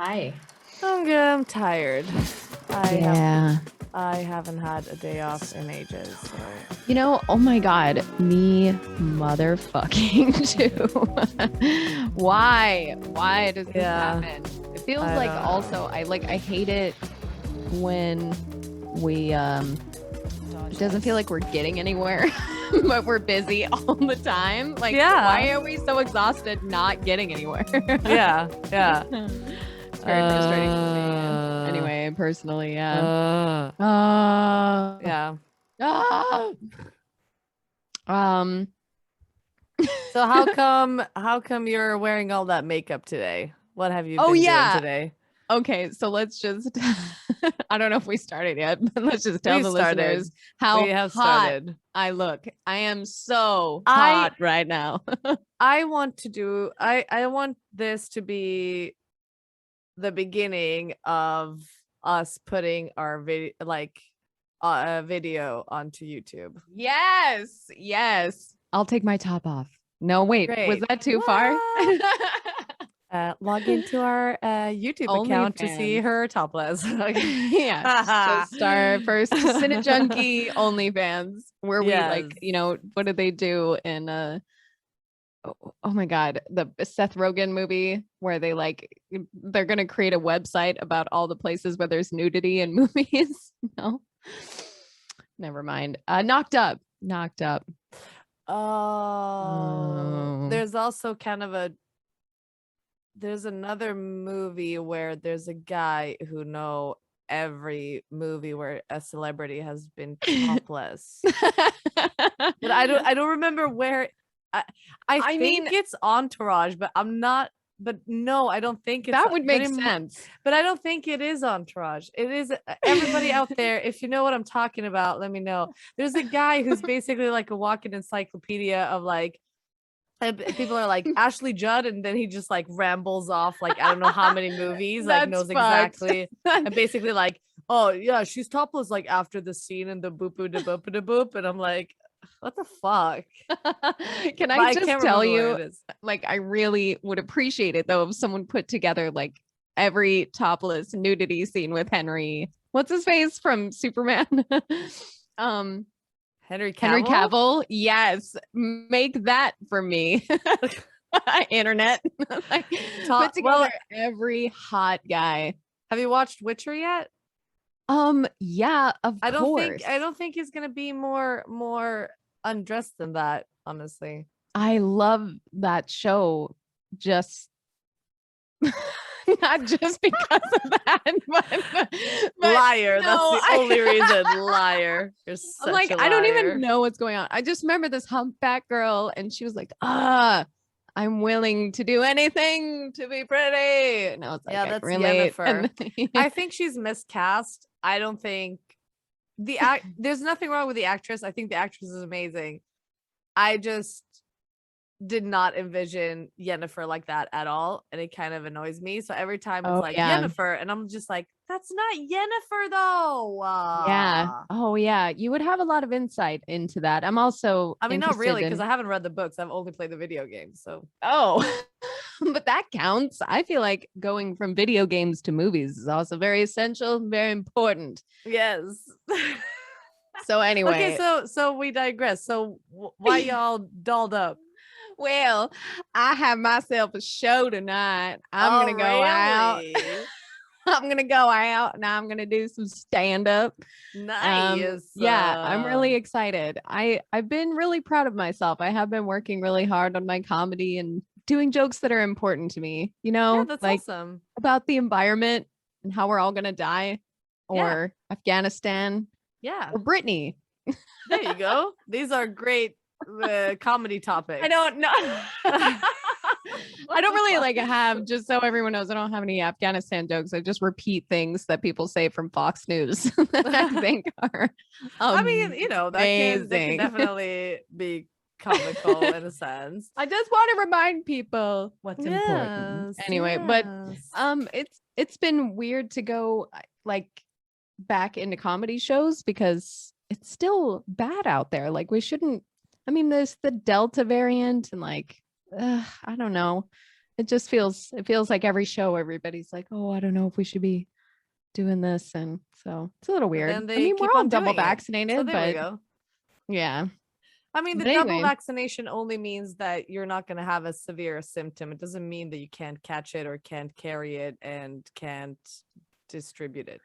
Hi. I'm good. I'm tired. Yeah. I haven't had a day off in ages. So. Oh my God, me motherfucking too. Why? Why does this happen? It feels I like don't also I hate it when we it doesn't feel like we're getting anywhere, but we're busy all the time. Like, why are we so exhausted not getting anywhere? Yeah. It's very frustrating for me. Anyway, personally, yeah. Yeah. So how come you're wearing all that makeup today? What have you been doing today? Okay, so let's just I don't know if we started yet, but let's just tell the listeners how hot I look. I am so hot right now. I want this to be the beginning of us putting our video video onto YouTube. Yes. I'll take my top off. No, wait, was that too far? Log into our YouTube account to see her topless. Yeah, just our first CineJunkie OnlyFans, where we what did they do in oh my God, the Seth Rogen movie where they're gonna create a website about all the places where there's nudity in movies. No, never mind. Knocked Up. There's also there's another movie where there's a guy who know every movie where a celebrity has been topless. But I don't remember where. I think it's Entourage, but no, I don't think it's that would make sense. But I don't think it is Entourage. It is everybody out there. If you know what I'm talking about, let me know. There's a guy who's basically like a walking encyclopedia of people are like Ashley Judd, and then he just like rambles off like I don't know how many movies, like knows exactly, and basically like, oh yeah, she's topless like after the scene in the boop da boop da boop, and I'm like, what the fuck? Can I just tell you, like, I really would appreciate it though if someone put together like every topless nudity scene with Henry. What's his face from Superman? Henry Cavill? Yes. Make that for me. Internet. Put together every hot guy. Have you watched Witcher yet? Yeah, of course. I don't think he's gonna be more undressed than that, honestly. I love that show, just not just because of that, but liar. No, that's the only reason. Liar. You're such a liar. I don't even know what's going on. I just remember this humpback girl, and she was like, I'm willing to do anything to be pretty. And I was like, yeah, that's Yennefer. I think she's miscast. I don't think there's nothing wrong with the actress. I think the actress is amazing. I just did not envision Yennefer like that at all, and it kind of annoys me. So every time it's Yennefer, and I'm just like, that's not Yennefer though. Yeah. Oh yeah, you would have a lot of insight into that. I'm also not really, because I haven't read the books. I've only played the video games. So but that counts. I feel like going from video games to movies is also very essential, very important. Yes. So anyway, okay, so we digress. So why y'all dolled up? Well, I have myself a show tonight. I'm gonna go out. I'm gonna go out and I'm gonna do some stand-up. Nice. Yeah, I'm really excited. I've been really proud of myself. I have been working really hard on my comedy and doing jokes that are important to me. That's awesome. About the environment and how we're all gonna die, or Afghanistan, or Britney. There you go. These are great comedy topics. I don't know. I don't really have, just so everyone knows, I don't have any Afghanistan jokes. I just repeat things that people say from Fox News that I think are amazing. that can definitely be comical in a sense. I just want to remind people what's important. Anyway, but it's been weird to go back into comedy shows because it's still bad out there. Like, we shouldn't. There's the Delta variant and I don't know. It feels like every show, everybody's like, oh, I don't know if we should be doing this. And so it's a little But weird. then I they mean, we're keep all on double doing it. vaccinated, So there we but go. yeah. I mean, the But double anyway. vaccination only means that you're not going to have a severe symptom. It doesn't mean that you can't catch it or can't carry it and can't distribute it.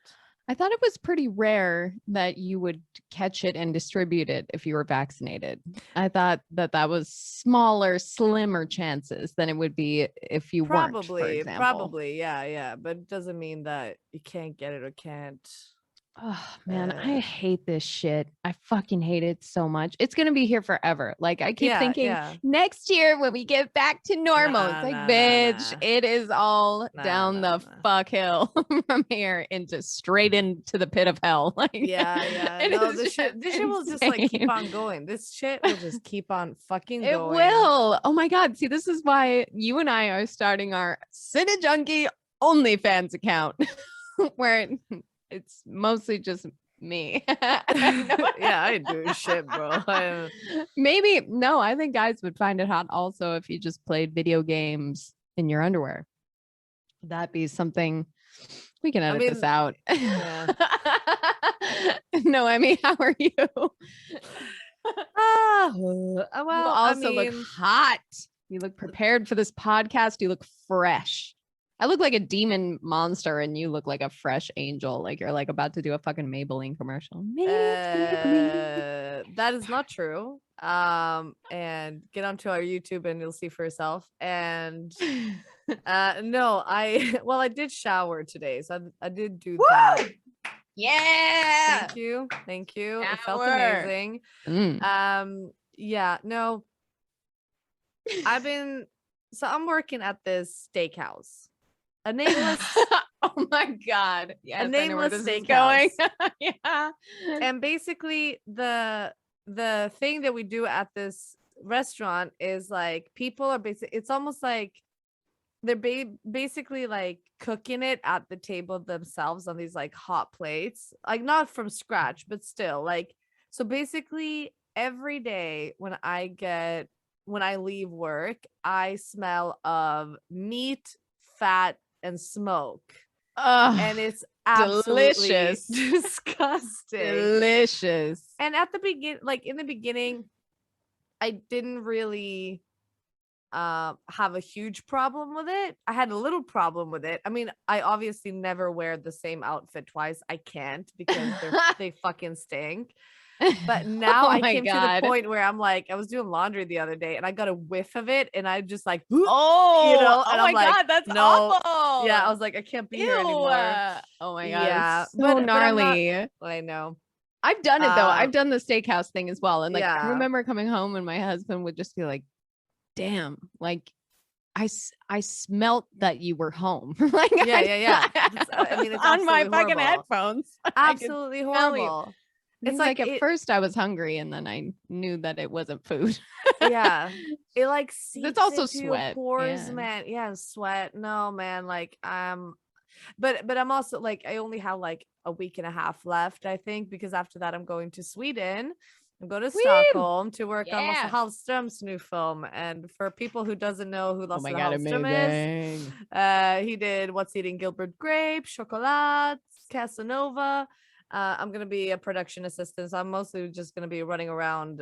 I thought it was pretty rare that you would catch it and distribute it if you were vaccinated. I thought that was slimmer chances than it would be if you weren't, for example. Probably, yeah. But it doesn't mean that you can't get it or can't. Oh man, I hate this shit. I fucking hate it so much. It's gonna be here forever. Like I keep thinking next year when we get back to normal, it's like, bitch, it is all down the fuck hill from here straight into the pit of hell. Like no, this shit will just like keep on going. This shit will just keep on fucking going. It will. Oh my god. See, this is why you and I are starting our CineJunkie OnlyFans account where it's mostly just me. I do shit, bro. Maybe no, I think guys would find it hot also if you just played video games in your underwear. That'd be something we can edit this out. Yeah. No, I mean, how are you? Well, you also look hot. You look prepared for this podcast. You look fresh. I look like a demon monster and you look like a fresh angel. Like you're like about to do a fucking Maybelline commercial. That is not true. And get onto our YouTube and you'll see for yourself. And no, I did shower today. So I did do that. Yeah. Thank you. Shower. It felt amazing. No. I'm working at this steakhouse. A nameless oh my god. Yes, a nameless steakhouse. Yeah. And basically the thing that we do at this restaurant is like people are it's almost like they're basically like cooking it at the table themselves on these like hot plates, like not from scratch, but still like, so basically every day when I leave work, I smell of meat, fat, and smoke. And it's absolutely delicious. Disgusting. Delicious. And at the in the beginning, I didn't really have a huge problem with it. I had a little problem with it. I mean, I obviously never wear the same outfit twice. I can't because they fucking stink. But now I came to the point where I'm like, I was doing laundry the other day and I got a whiff of it and I just like, and I'm like, god, that's awful. Yeah, I was like, I can't be here anymore. Oh my god, yeah, so gnarly. I know. I've done it though. I've done the steakhouse thing as well. And like, I remember coming home and my husband would just be like, damn, like I smelt that you were home. Like, yeah. I mean, it's on my horrible. Fucking headphones. Absolutely horrible. It's like at first I was hungry and then I knew that it wasn't food. Yeah. It like seeps it's also into sweat. Your pores, man. Yeah, sweat. No, man. Like but I'm also like, I only have like a week and a half left, I think, because after that I'm going to Sweden. I'm going to Stockholm to work on Lasse Hallström's new film. And for people who doesn't know who Lasse Hallström is, he did What's Eating Gilbert Grape, Chocolat, Casanova. I'm gonna be a production assistant, so I'm mostly just gonna be running around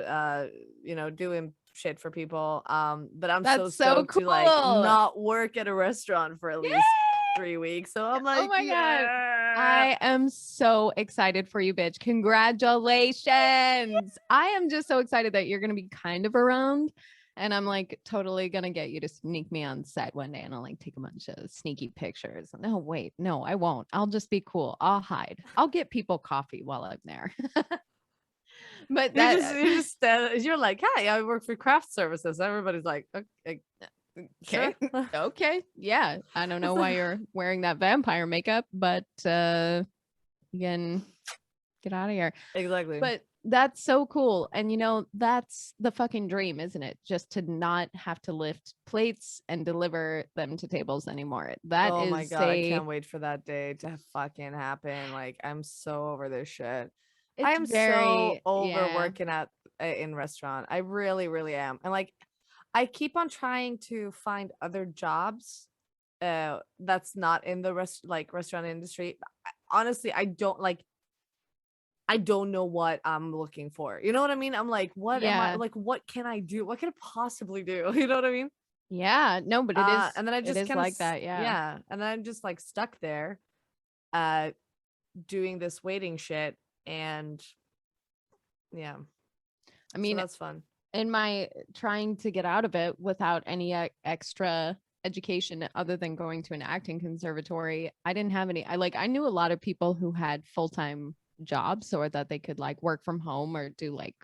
doing shit for people. But I'm so stoked cool. to like not work at a restaurant for at least 3 weeks. So I'm like, oh my god, I am so excited for you, bitch. Congratulations. I am just so excited that you're gonna be kind of around. And I'm like totally gonna get you to sneak me on set one day and I'll like take a bunch of sneaky pictures. No, wait, no, I won't. I'll just be cool. I'll hide. I'll get people coffee while I'm there. But you're like, hey, I work for craft services. Everybody's like, okay. Sure. Okay. Yeah. I don't know why you're wearing that vampire makeup, but again, get out of here. Exactly. But that's so cool. And that's the fucking dream, isn't it? Just to not have to lift plates and deliver them to tables anymore. Oh my god, I can't wait for that day to fucking happen. Like, I'm so over this shit. I am so over working in restaurant. I really, really am. And like, I keep on trying to find other jobs that's not in the restaurant industry. Honestly, I don't know what I'm looking for. You know what I mean? I'm like, what am I Yeah. like? What can I do? What can I possibly do? You know what I mean? Yeah. No, but it is And then I it just is kind of like that. Yeah. yeah, and then I'm just like stuck there, uh, doing this waiting shit, and yeah, I so mean, that's fun. in my trying to get out of it without any extra education other than going to an acting conservatory, I didn't have any. I knew a lot of people who had full-time jobs or that they could like work from home or do like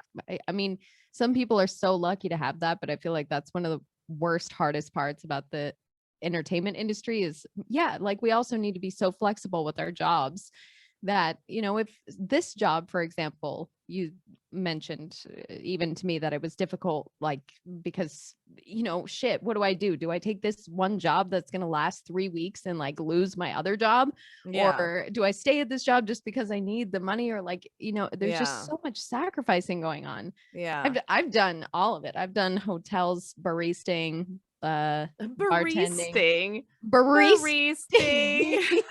I mean, some people are so lucky to have that, but I feel like that's one of the worst, hardest parts about the entertainment industry is yeah, like we also need to be so flexible with our jobs that, you know, if this job, for example, you mentioned even to me that it was difficult, like, because, you know, shit, what do I do? Do I take this one job that's going to last 3 weeks and like lose my other job? Yeah, Or do I stay at this job just because I need the money? Or like, you know, there's just yeah, so much sacrificing going on. yeah. I've done all of it. I've done hotels, baristing, bartending, Baristing, barista. baristing.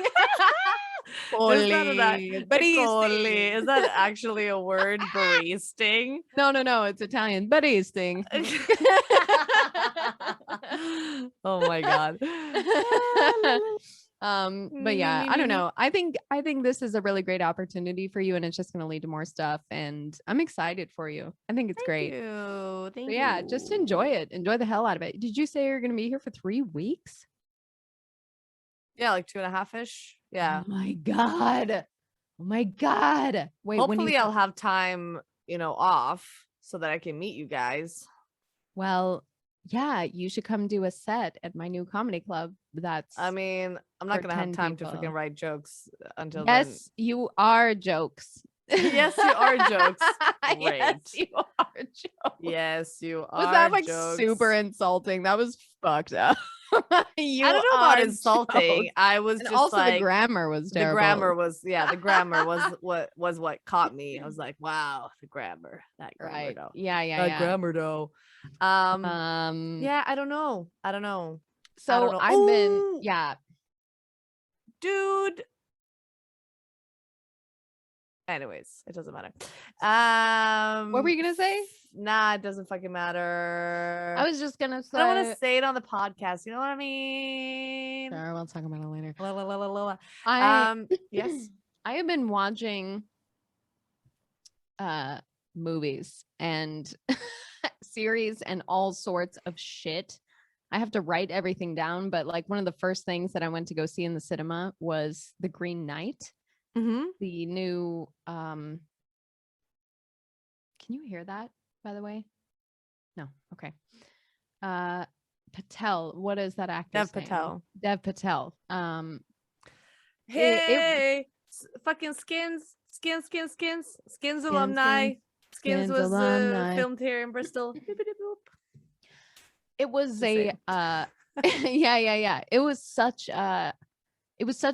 There's none of that. Holy, Ecoli. baristing. Is that actually a word? Baristing. No, it's Italian. Baristing. Oh my god. But Me, yeah, me, I me, don't me. know. I think this is a really great opportunity for you, and it's just going to lead to more stuff. And I'm excited for you. I think it's great. Thank you. So Thank yeah, just enjoy you. it. Enjoy the hell out of it. Did you say you're going to be here for 3 weeks? Yeah, like 2.5-ish. Yeah. Oh my god. Oh my god. Wait, when you Hopefully I'll have time, off so that I can meet you guys. well, yeah, you should come do a set at my new comedy club. That's I mean, I'm not for gonna have 10 time to people. freaking write jokes until then. Yes, you are jokes. Yes, you are jokes. Yes, Great. you are jokes. Yes, you Was are that like jokes. super insulting? That was fucked up. You I don't know about are insulting. jokes. I was And just also the like grammar was the terrible. grammar was the grammar was what caught me. I was like, wow, that grammar Right. though. Yeah. Grammar though. Yeah, I don't know. I don't know. So I've been, Ooh, yeah. dude. Anyways, it doesn't matter. What were you gonna say? Nah, it doesn't fucking matter. I was just gonna I don't want say. to say it on the podcast. You know what I mean? Sorry, we'll talk about it later. La, la, la, la, la, la. I Yes. I have been watching movies and series and all sorts of shit. I have to write everything down, but like one of the first things that I went to go see in the cinema was The Green Knight, the new can you hear that, by the way? No. Okay. Patel, what is that actor's name? Dev Patel. Hey, fucking Skins alumni. Skins was alumni. filmed here in Bristol. It was Just a saying. yeah. It was such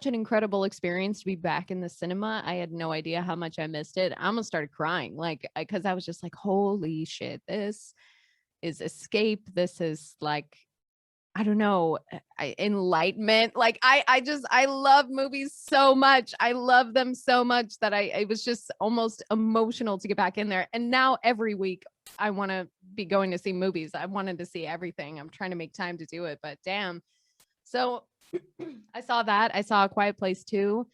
an incredible experience to be back in the cinema. I had no idea how much I missed it. I almost started crying, like, because I was just like, holy shit, this is escape. This is like, I don't know, enlightenment. Like I love movies so much. I love them so much that it was just almost emotional to get back in there. And now every week I want to be going to see movies. I wanted to see everything. I'm trying to make time to do it, but damn. So I saw that. I saw A Quiet Place 2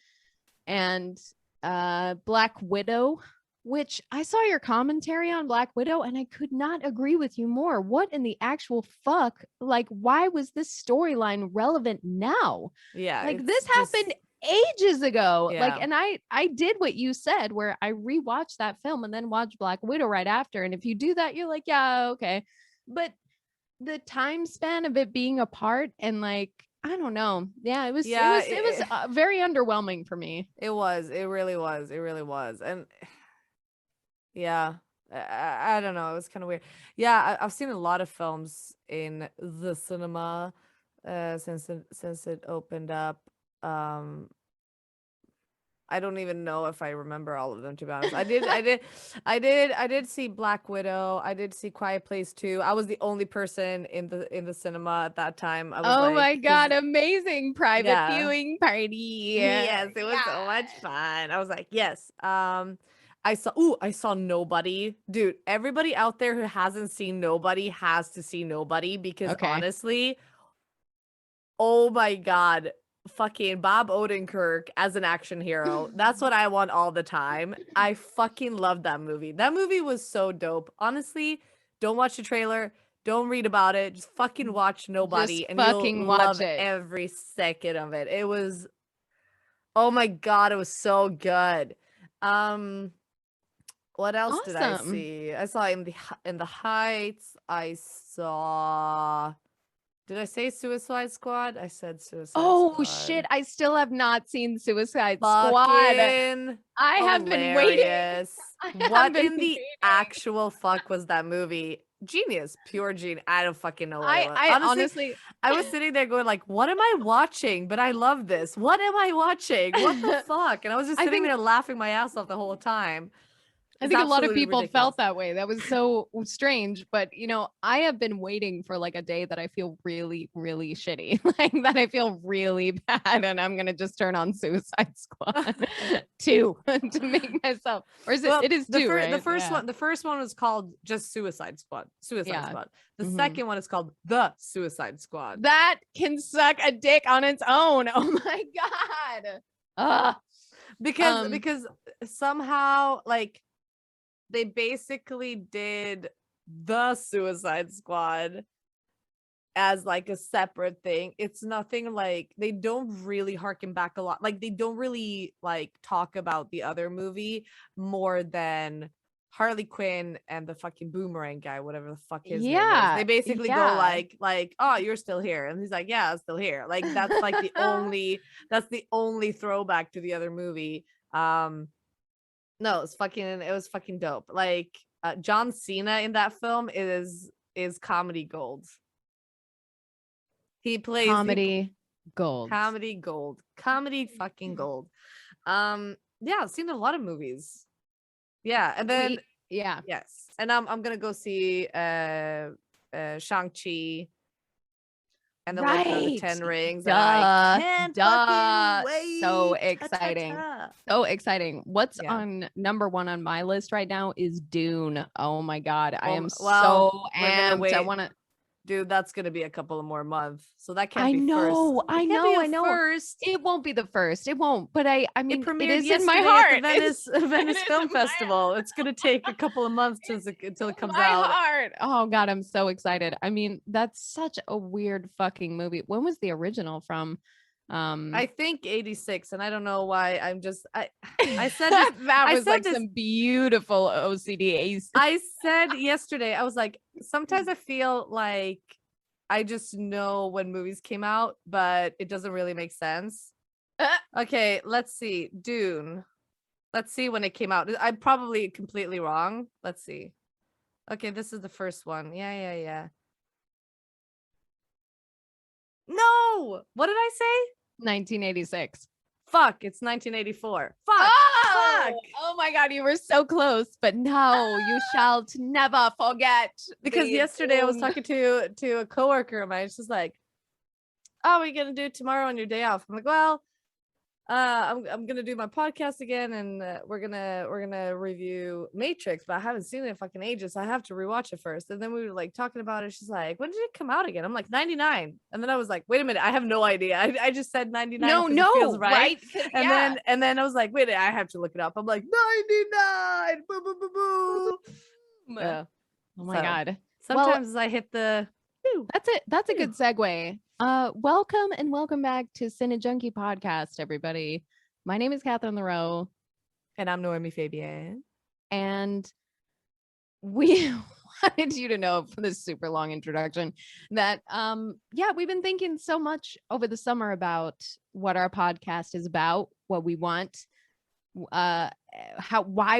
and Black Widow, which I saw your commentary on Black Widow and I could not agree with you more. What in the actual fuck? Like, why was this storyline relevant now? Yeah, like this happened ages ago. Yeah. Like, and I did what you said, where I rewatched that film and then watched Black Widow right after. And if you do that, you're like, yeah, okay. But the time span of it being apart and like, I don't know. Yeah, it was very underwhelming for me. It was. It really was. It really was. And yeah, I don't know. It was kind of weird. Yeah, I've seen a lot of films in the cinema since it opened up. I I don't even know if I remember all of them, to be honest. I did see Black Widow. I did see Quiet Place 2. I was the only person in the cinema at that time. I was Oh my like, 'cause- God, amazing private Yeah. viewing party. yes, it was so much fun. I was like, yes. I saw Nobody. Dude, everybody out there who hasn't seen Nobody has to see Nobody, because Okay. honestly, oh my God, fucking Bob Odenkirk as an action hero. That's what I want all the time. I fucking love that movie. That movie was so dope. Honestly, don't watch the trailer. Don't read about it. Just fucking watch Nobody, Just and you'll fucking watch love it. every second of it. It was, oh my God, it was so good. What else did I Awesome. see? I saw in the Heights. I saw. Did I say Suicide Squad? I said Suicide Squad. Oh shit, I still have not seen Suicide Squad. Fucking I have been waiting. hilarious. I What have been in the waiting. actual fuck was that movie? Genius, pure genius. I don't fucking know what it was. I honestly, I was sitting there going like, what am I watching? But I love this. What am I watching? What the fuck? And I was just sitting there laughing my ass off the whole time. I It's think a lot of absolutely people ridiculous. felt that way. That was so strange. But, you know, I have been waiting for like a day that I feel really, really shitty, like that I feel really bad. And I'm going to just turn on Suicide Squad 2 to make myself, or is it, Well, it is 2, right? The first one was called just Suicide Squad. Yeah. Squad. The Mhm. second one is called The Suicide Squad. That can suck a dick on its own. Oh my God. Because somehow like they basically did The Suicide Squad as like a separate thing. It's nothing like, they don't really harken back a lot. Like they don't really like talk about the other movie more than Harley Quinn and the fucking boomerang guy, whatever the fuck his name is. They basically go like, oh, you're still here. And he's like, yeah, I'm still here. Like that's like the only throwback to the other movie. No, it was fucking dope. Like John Cena in that film is comedy gold. He plays comedy gold. Comedy fucking gold. Yeah, I've seen a lot of movies. Yeah, and then yes. And I'm gonna go see Shang-Chi and the Legend of the Ten Rings. I can't fucking wait. So exciting. So exciting. What's on number 1 on my list right now is Dune. Oh my God. I am so amped. I want to. Dude, that's gonna be a couple of more months, so that can't be first. I know. First, it won't be the first. It won't. But I mean, it is in my heart. At the Venice Film Festival. It's gonna take a couple of months until it comes my out. Heart. Oh God, I'm so excited. I mean, that's such a weird fucking movie. When was the original from? I think 86, and I don't know why. I said that was like some beautiful OCD. I said yesterday, I was like, sometimes I feel like I just know when movies came out, but it doesn't really make sense. Okay, let's see. Dune. Let's see when it came out. I'm probably completely wrong. Let's see. Okay, this is the first one. Yeah. No! What did I say? 1986. Fuck, it's 1984. Fuck. Oh my God, you were so close, but no, you shall never forget. Because yesterday I was talking to a coworker of mine. She's like, "Oh, what are you gonna do tomorrow on your day off?" I'm like, "Well, I'm gonna do my podcast again, and we're gonna review Matrix, but I haven't seen it in fucking ages, so I have to rewatch it first." And then we were like talking about it. She's like, "When did it come out again?" I'm like, 99. And then I was like, "Wait a minute, I have no idea. I just said 99. No, it feels right?" And then I was like, "Wait, I have to look it up." I'm like, 99. Boo boo boo boo. Yeah. Oh my God. Sometimes I hit the. That's it. That's a good segue. Welcome and welcome back to CineJunkie podcast, everybody. My name is Kathryn Leroux. And I'm Noemi Fabian. And we wanted you to know from this super long introduction that, we've been thinking so much over the summer about what our podcast is about, what we want, why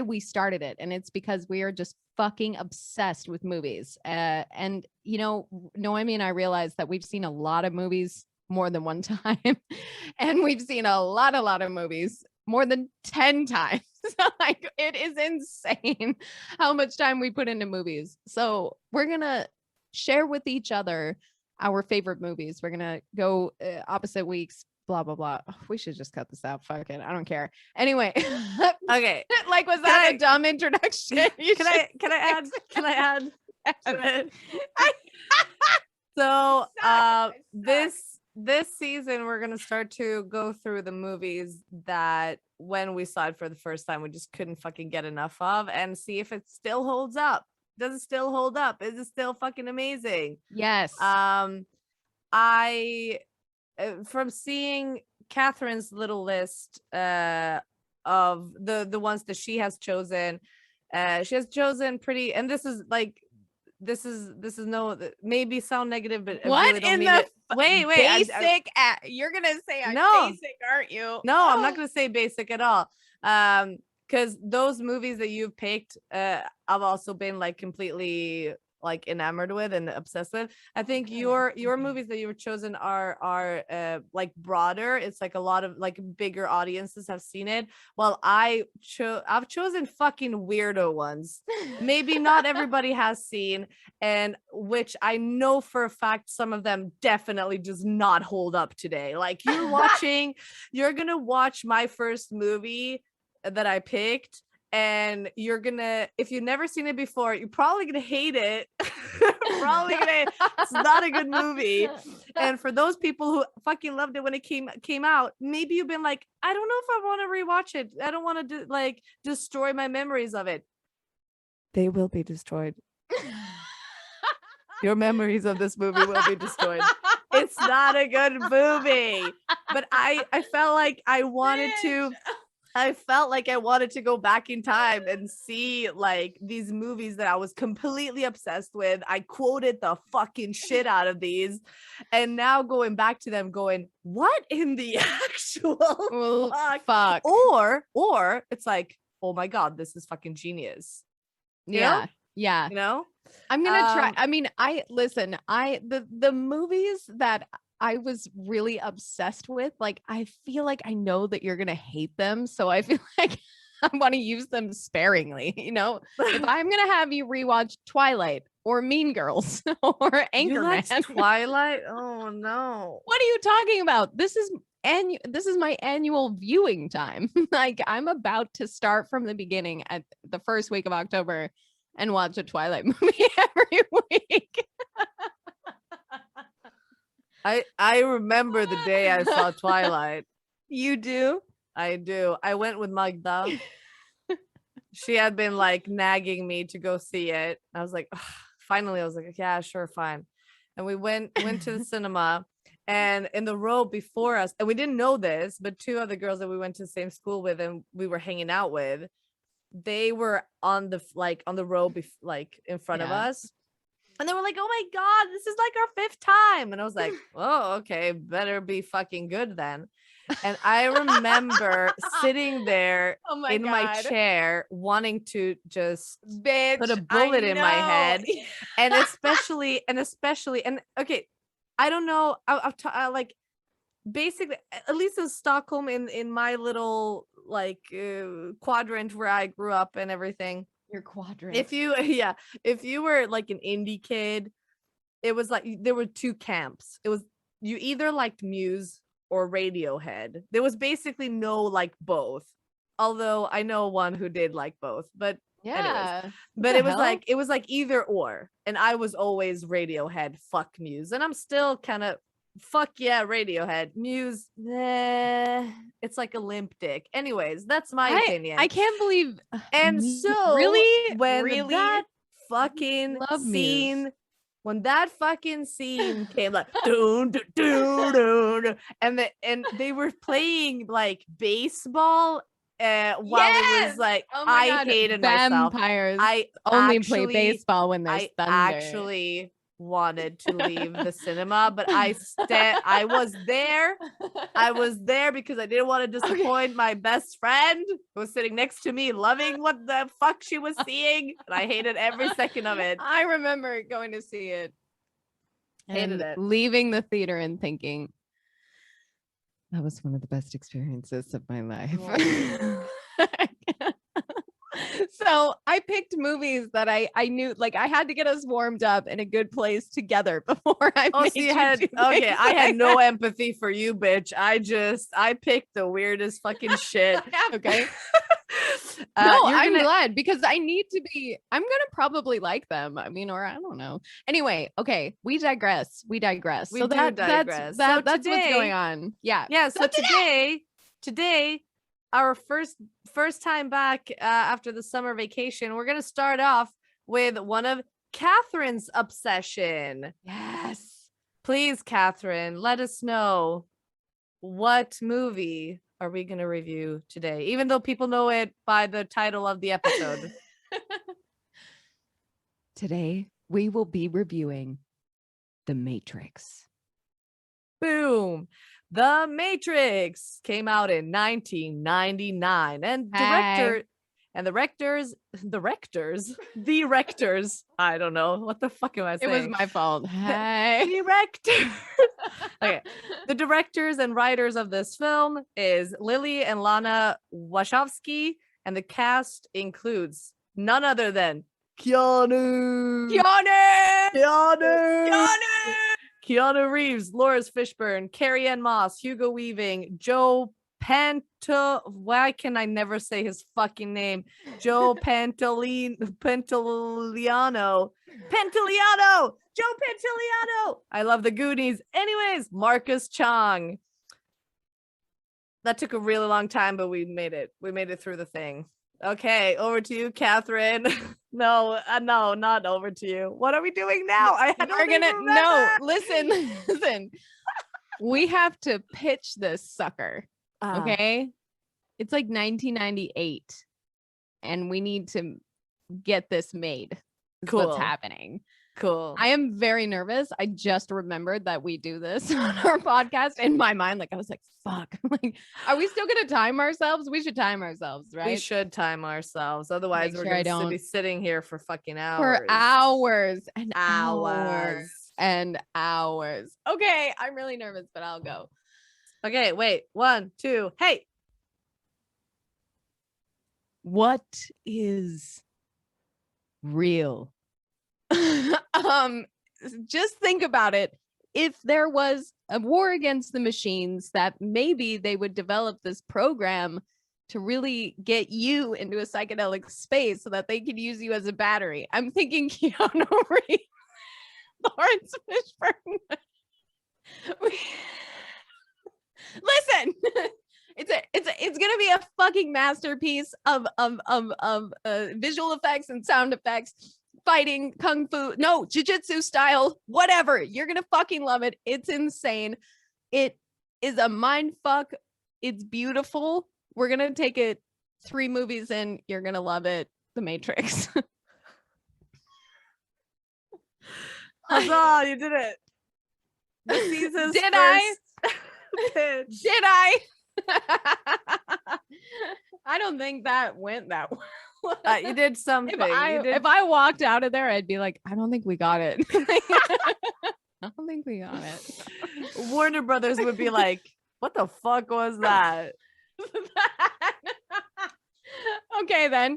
we started it. And it's because we are just fucking obsessed with movies. And you know, Noemi and I realized that we've seen a lot of movies more than one time, and we've seen a lot of movies more than 10 times. Like, it is insane how much time we put into movies. So we're gonna share with each other our favorite movies. We're gonna go opposite weeks, blah blah blah. Oh, we should just cut this out. Fuck it, I don't care. Anyway. Okay. Like, was that a dumb introduction? Can I add to it? So this season we're gonna start to go through the movies that when we saw it for the first time we just couldn't fucking get enough of, and see if it still holds up. Does it still hold up? Is it still fucking amazing? Yes. I from seeing Kathryn's little list of the ones that she has chosen pretty, and this is no, maybe sound negative, but what I really don't in mean the it. Wait, basic you're gonna say I'm No. basic, aren't you? No, I'm not gonna say basic at all. Because those movies that you've picked, I've also been like completely like enamored with and obsessed with. I think your movies that you've chosen are like broader. It's like a lot of like bigger audiences have seen it. While I've chosen fucking weirdo ones. Maybe not everybody has seen, and which I know for a fact some of them definitely does not hold up today. Like you're gonna watch my first movie that I picked, and you're gonna, if you've never seen it before, you're probably gonna hate it. It's not a good movie. And for those people who fucking loved it when it came out, maybe you've been like, I don't know if I want to rewatch it. I don't want to like destroy my memories of it. They will be destroyed. Your memories of this movie will be destroyed. It's not a good movie. But I felt like I wanted to go back in time and see like these movies that I was completely obsessed with. I quoted the fucking shit out of these, and now going back to them going, what in the actual fuck? Or it's like, oh my God, this is fucking genius. You know? Yeah. You know? I'm gonna try. I mean, the movies that I was really obsessed with, like, I feel like I know that you're gonna hate them, so I feel like I want to use them sparingly. You know, if I'm gonna have you rewatch Twilight or Mean Girls or Anchorman, you liked Twilight? Oh no! What are you talking about? This is my annual viewing time. Like, I'm about to start from the beginning at the first week of October and watch a Twilight movie every week. I remember the day I saw Twilight. You do? I do. I went with Magda. She had been like nagging me to go see it. I was like, ugh. Finally, I was like, yeah, sure, fine. And we went to the cinema, and in the row before us, and we didn't know this, but two other girls that we went to the same school with and we were hanging out with, they were on the row in front of us. And they were like, oh my God, this is like our 5th time. And I was like, oh, okay, better be fucking good then. And I remember sitting there my chair wanting to just put a bullet in my head. And especially, okay, I don't know. Like, basically, at least in Stockholm, in my little like quadrant where I grew up and everything. Your quadrant. If you were like an indie kid, it was like there were 2 camps. It was, you either liked Muse or Radiohead. There was basically no like both. Although I know one who did like both, but anyways. But it was like either or, and I was always Radiohead, fuck Muse, and I'm still kind of fuck yeah Radiohead. Muse, it's like a limp dick. Anyways, that's my opinion. I can't believe. And so really, when that fucking scene Muse. When that fucking scene came, like dun, dun, dun, dun, and they were playing like baseball while it was like, I hated myself. Vampires I only play baseball when there's thunder. I actually wanted to leave the cinema, but I was there because I didn't want to disappoint my best friend who was sitting next to me, loving what the fuck she was seeing, and I hated every second of it. I remember going to see it and leaving the theater and thinking, That was one of the best experiences of my life. Oh. So I picked movies that I knew, like I had to get us warmed up in a good place together before I made so you had do okay. things I had like no that. empathy for you, bitch. I picked the weirdest fucking shit. Okay. No, I'm glad because I'm gonna probably like them. I mean, or I don't know. Anyway, okay, we digress. We So do digress. that's So what's going on. Yeah. Yeah. So today, our first time back after the summer vacation, we're gonna start off with one of Kathryn's obsession. Yes. Please, Kathryn, let us know what movie are we gonna review today, even though people know it by the title of the episode. Today we will be reviewing The Matrix. Boom. The Matrix came out in 1999 and the rectors, I don't know what the fuck am I saying? It was my fault. Hey. The rectors. Okay. The directors and writers of this film is Lily and Lana Wachowski, and the cast includes none other than Keanu Reeves, Lawrence Fishburne, Carrie Ann Moss, Hugo Weaving, Joe why can I never say his fucking name? Joe Pantoliano. Joe Pantoliano. I love the Goonies. Anyways, Marcus Chong. That took a really long time, but we made it. We made it through the thing. Okay, over to you, Kathryn. No, not over to you. What are we doing now? Listen. We have to pitch this sucker. Okay. It's like 1998 and we need to get this made. Cool. What's happening? Cool. I am very nervous. I just remembered that we do this on our podcast. In my mind, like I was like, fuck. Like, are we still gonna time ourselves? We should time ourselves, right? We should time ourselves. Otherwise, we're gonna be sitting here for fucking hours. For hours and hours and hours. Okay, I'm really nervous, but I'll go. Okay, wait. 1, 2, hey. What is real? Just think about it. If there was a war against the machines, that maybe they would develop this program to really get you into a psychedelic space so that they could use you as a battery. I'm thinking Keanu Reeves, Lawrence Fishburne. Listen, it's gonna be a fucking masterpiece of visual effects and sound effects, fighting, kung fu, no, jiu-jitsu style, whatever. You're gonna fucking love it. It's insane. It is a mind fuck. It's beautiful. We're gonna take it 3 movies in. You're gonna love it. The Matrix. Huzzah, you did it. The season's Did first I? Did I? I don't think that went that well. You did something. If I walked out of there, I'd be like, I don't think we got it. I don't think we got it. Warner Brothers would be like, what the fuck was that? Okay then.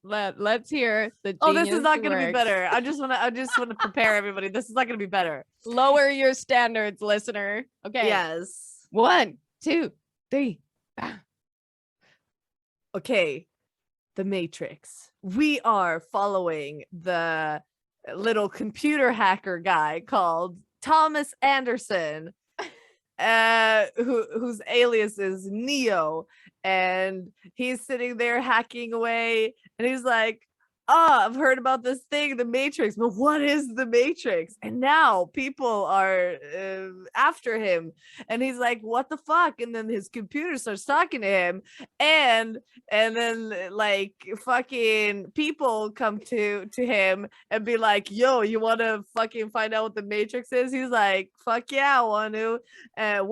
Let's hear the this is not gonna be better. I just want to prepare everybody. This is not gonna be better. Lower your standards, listener. Okay. Yes. 1, 2, 3. Okay. The Matrix. We are following the little computer hacker guy called Thomas Anderson, whose alias is Neo, and he's sitting there hacking away, and he's like, oh, I've heard about this thing, the Matrix, but what is the Matrix? And now people are after him, and he's like, what the fuck? And then his computer starts talking to him, and then like fucking people come to him and be like, yo, you want to fucking find out what the Matrix is? He's like, fuck yeah, Keanu, and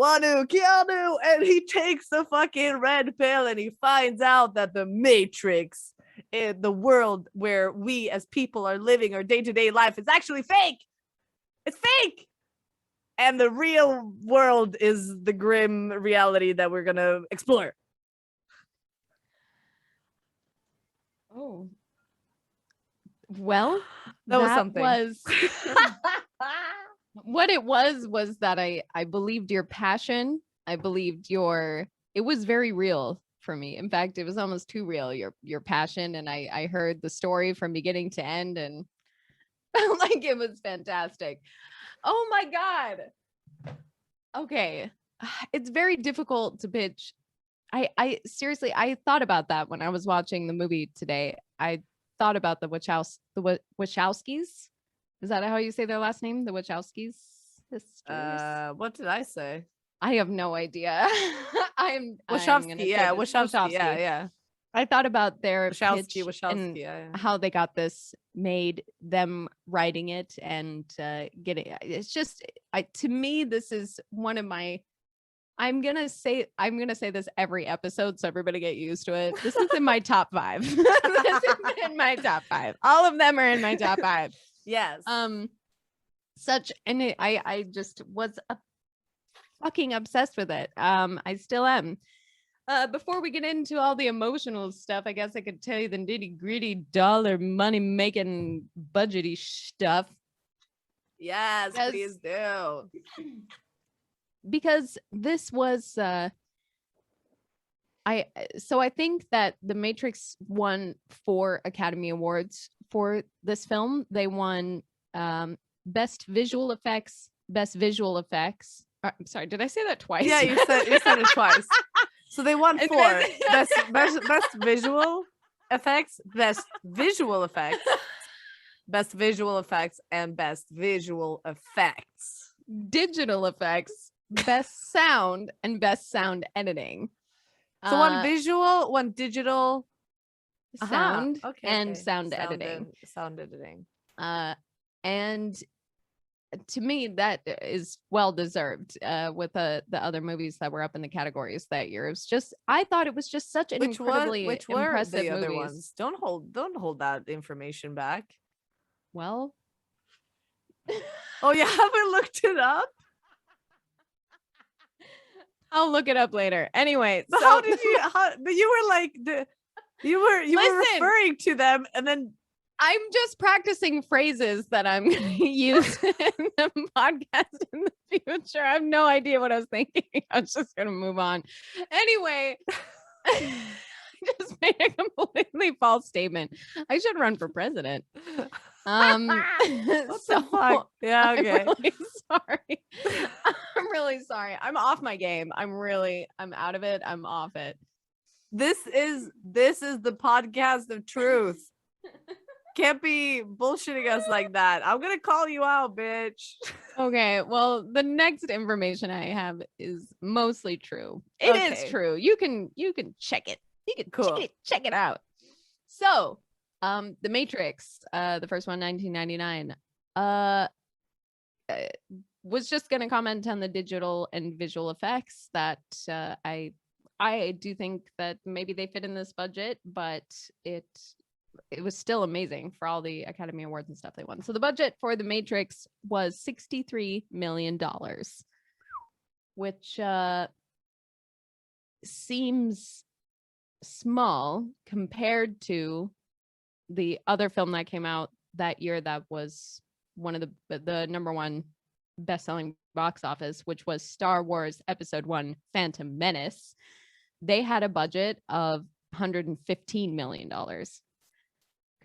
he takes the fucking red pill and he finds out that the Matrix, in the world where we as people are living our day-to-day life, is actually fake. It's fake. and the real world is the grim reality that we're gonna explore. Oh. Well, that was something. What it was that I believed your passion. I believed it was very real for me. In fact, it was almost too real, your passion. And I heard the story from beginning to end, and like it was fantastic. Oh my God. Okay. It's very difficult to pitch. I seriously, I thought about that when I was watching the movie today. I thought about the Wachowskis. Is that how you say their last name? The Wachowskis sisters? What did I say? I have no idea. Wachowski, yeah, Wachowski, yeah. I thought about their Wachowski, pitch and yeah. how they got this made, them writing it and getting. It's just, to me, this is one of my. I'm gonna say this every episode, so everybody get used to it. This is in my top 5. This is in my top 5. All of them are in my top 5. Yes. I just was fucking obsessed with it. I still am. Before we get into all the emotional stuff, I guess I could tell you the nitty gritty dollar money making budgety stuff. Yes, please do. Because this was I think that The Matrix won 4 Academy Awards for this film. They won best visual effects, best visual effects. I'm sorry, did I say that twice? Yeah, you said it twice. So they won 4 best visual effects, best visual effects, best visual effects, and best visual effects. Digital effects, best sound, and best sound editing. So one visual, one digital, sound, and sound editing. Sound editing. And to me, that is well deserved. With the other movies that were up in the categories that year, it's just, I thought it was just such an incredibly impressive the other movies. Ones? Don't hold that information back. Well, oh, you haven't looked it up? I'll look it up later. Anyway, but so but you were like you were referring to them, and then I'm just practicing phrases that I'm going to use in the podcast in the future. I have no idea what I was thinking. I was just going to move on. Anyway, I just made a completely false statement. I should run for president. What the fuck? Yeah, okay. I'm really sorry. I'm off my game. I'm out of it. I'm off it. This is the podcast of truth. Can't be bullshitting us like that. I'm gonna call you out, bitch. Okay, well, the next information I have is mostly true. It is true. You can check it. You can check it out. So, The Matrix, the first one, 1999, was just gonna comment on the digital and visual effects that I do think that maybe they fit in this budget, but it was still amazing for all the Academy Awards and stuff they won. So the budget for The Matrix was $63 million, which seems small compared to the other film that came out that year that was one of the number 1 best-selling box office, which was Star Wars Episode 1 Phantom Menace. They had a budget of $115 million.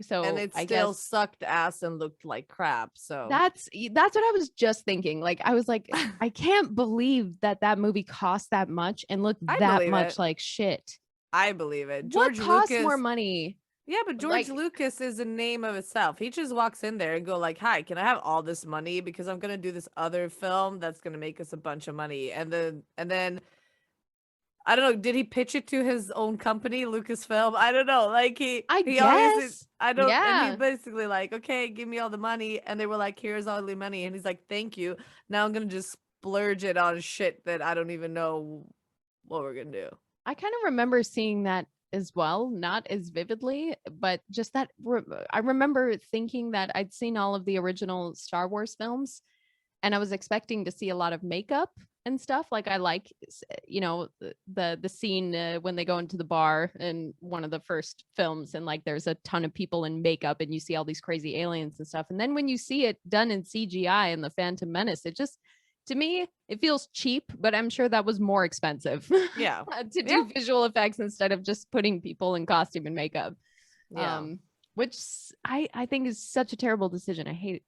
So and it still sucked ass and looked like crap. So that's what I was just thinking. Like, I was like, I can't believe that movie cost that much and looked that much like shit. I believe it. George Lucas cost more money. Yeah, but George Lucas is a name of itself. He just walks in there and go like, "Hi, can I have all this money because I'm gonna do this other film that's gonna make us a bunch of money." And then I don't know. Did he pitch it to his own company, Lucasfilm? I don't know. Like he guess. I don't. Yeah. And he basically like, okay, give me all the money, and they were like, here's all the money, and he's like, thank you. Now I'm gonna just splurge it on shit that I don't even know what we're gonna do. I kind of remember seeing that as well, not as vividly, but just that I remember thinking that I'd seen all of the original Star Wars films, and I was expecting to see a lot of makeup and stuff. Like I like, you know, the scene when they go into the bar in one of the first films, and like there's a ton of people in makeup and you see all these crazy aliens and stuff. And then when you see it done in CGI in the Phantom Menace, it just, to me, it feels cheap, but I'm sure that was more expensive Yeah. to do visual effects instead of just putting people in costume and makeup. Yeah. Which I think is such a terrible decision. I hate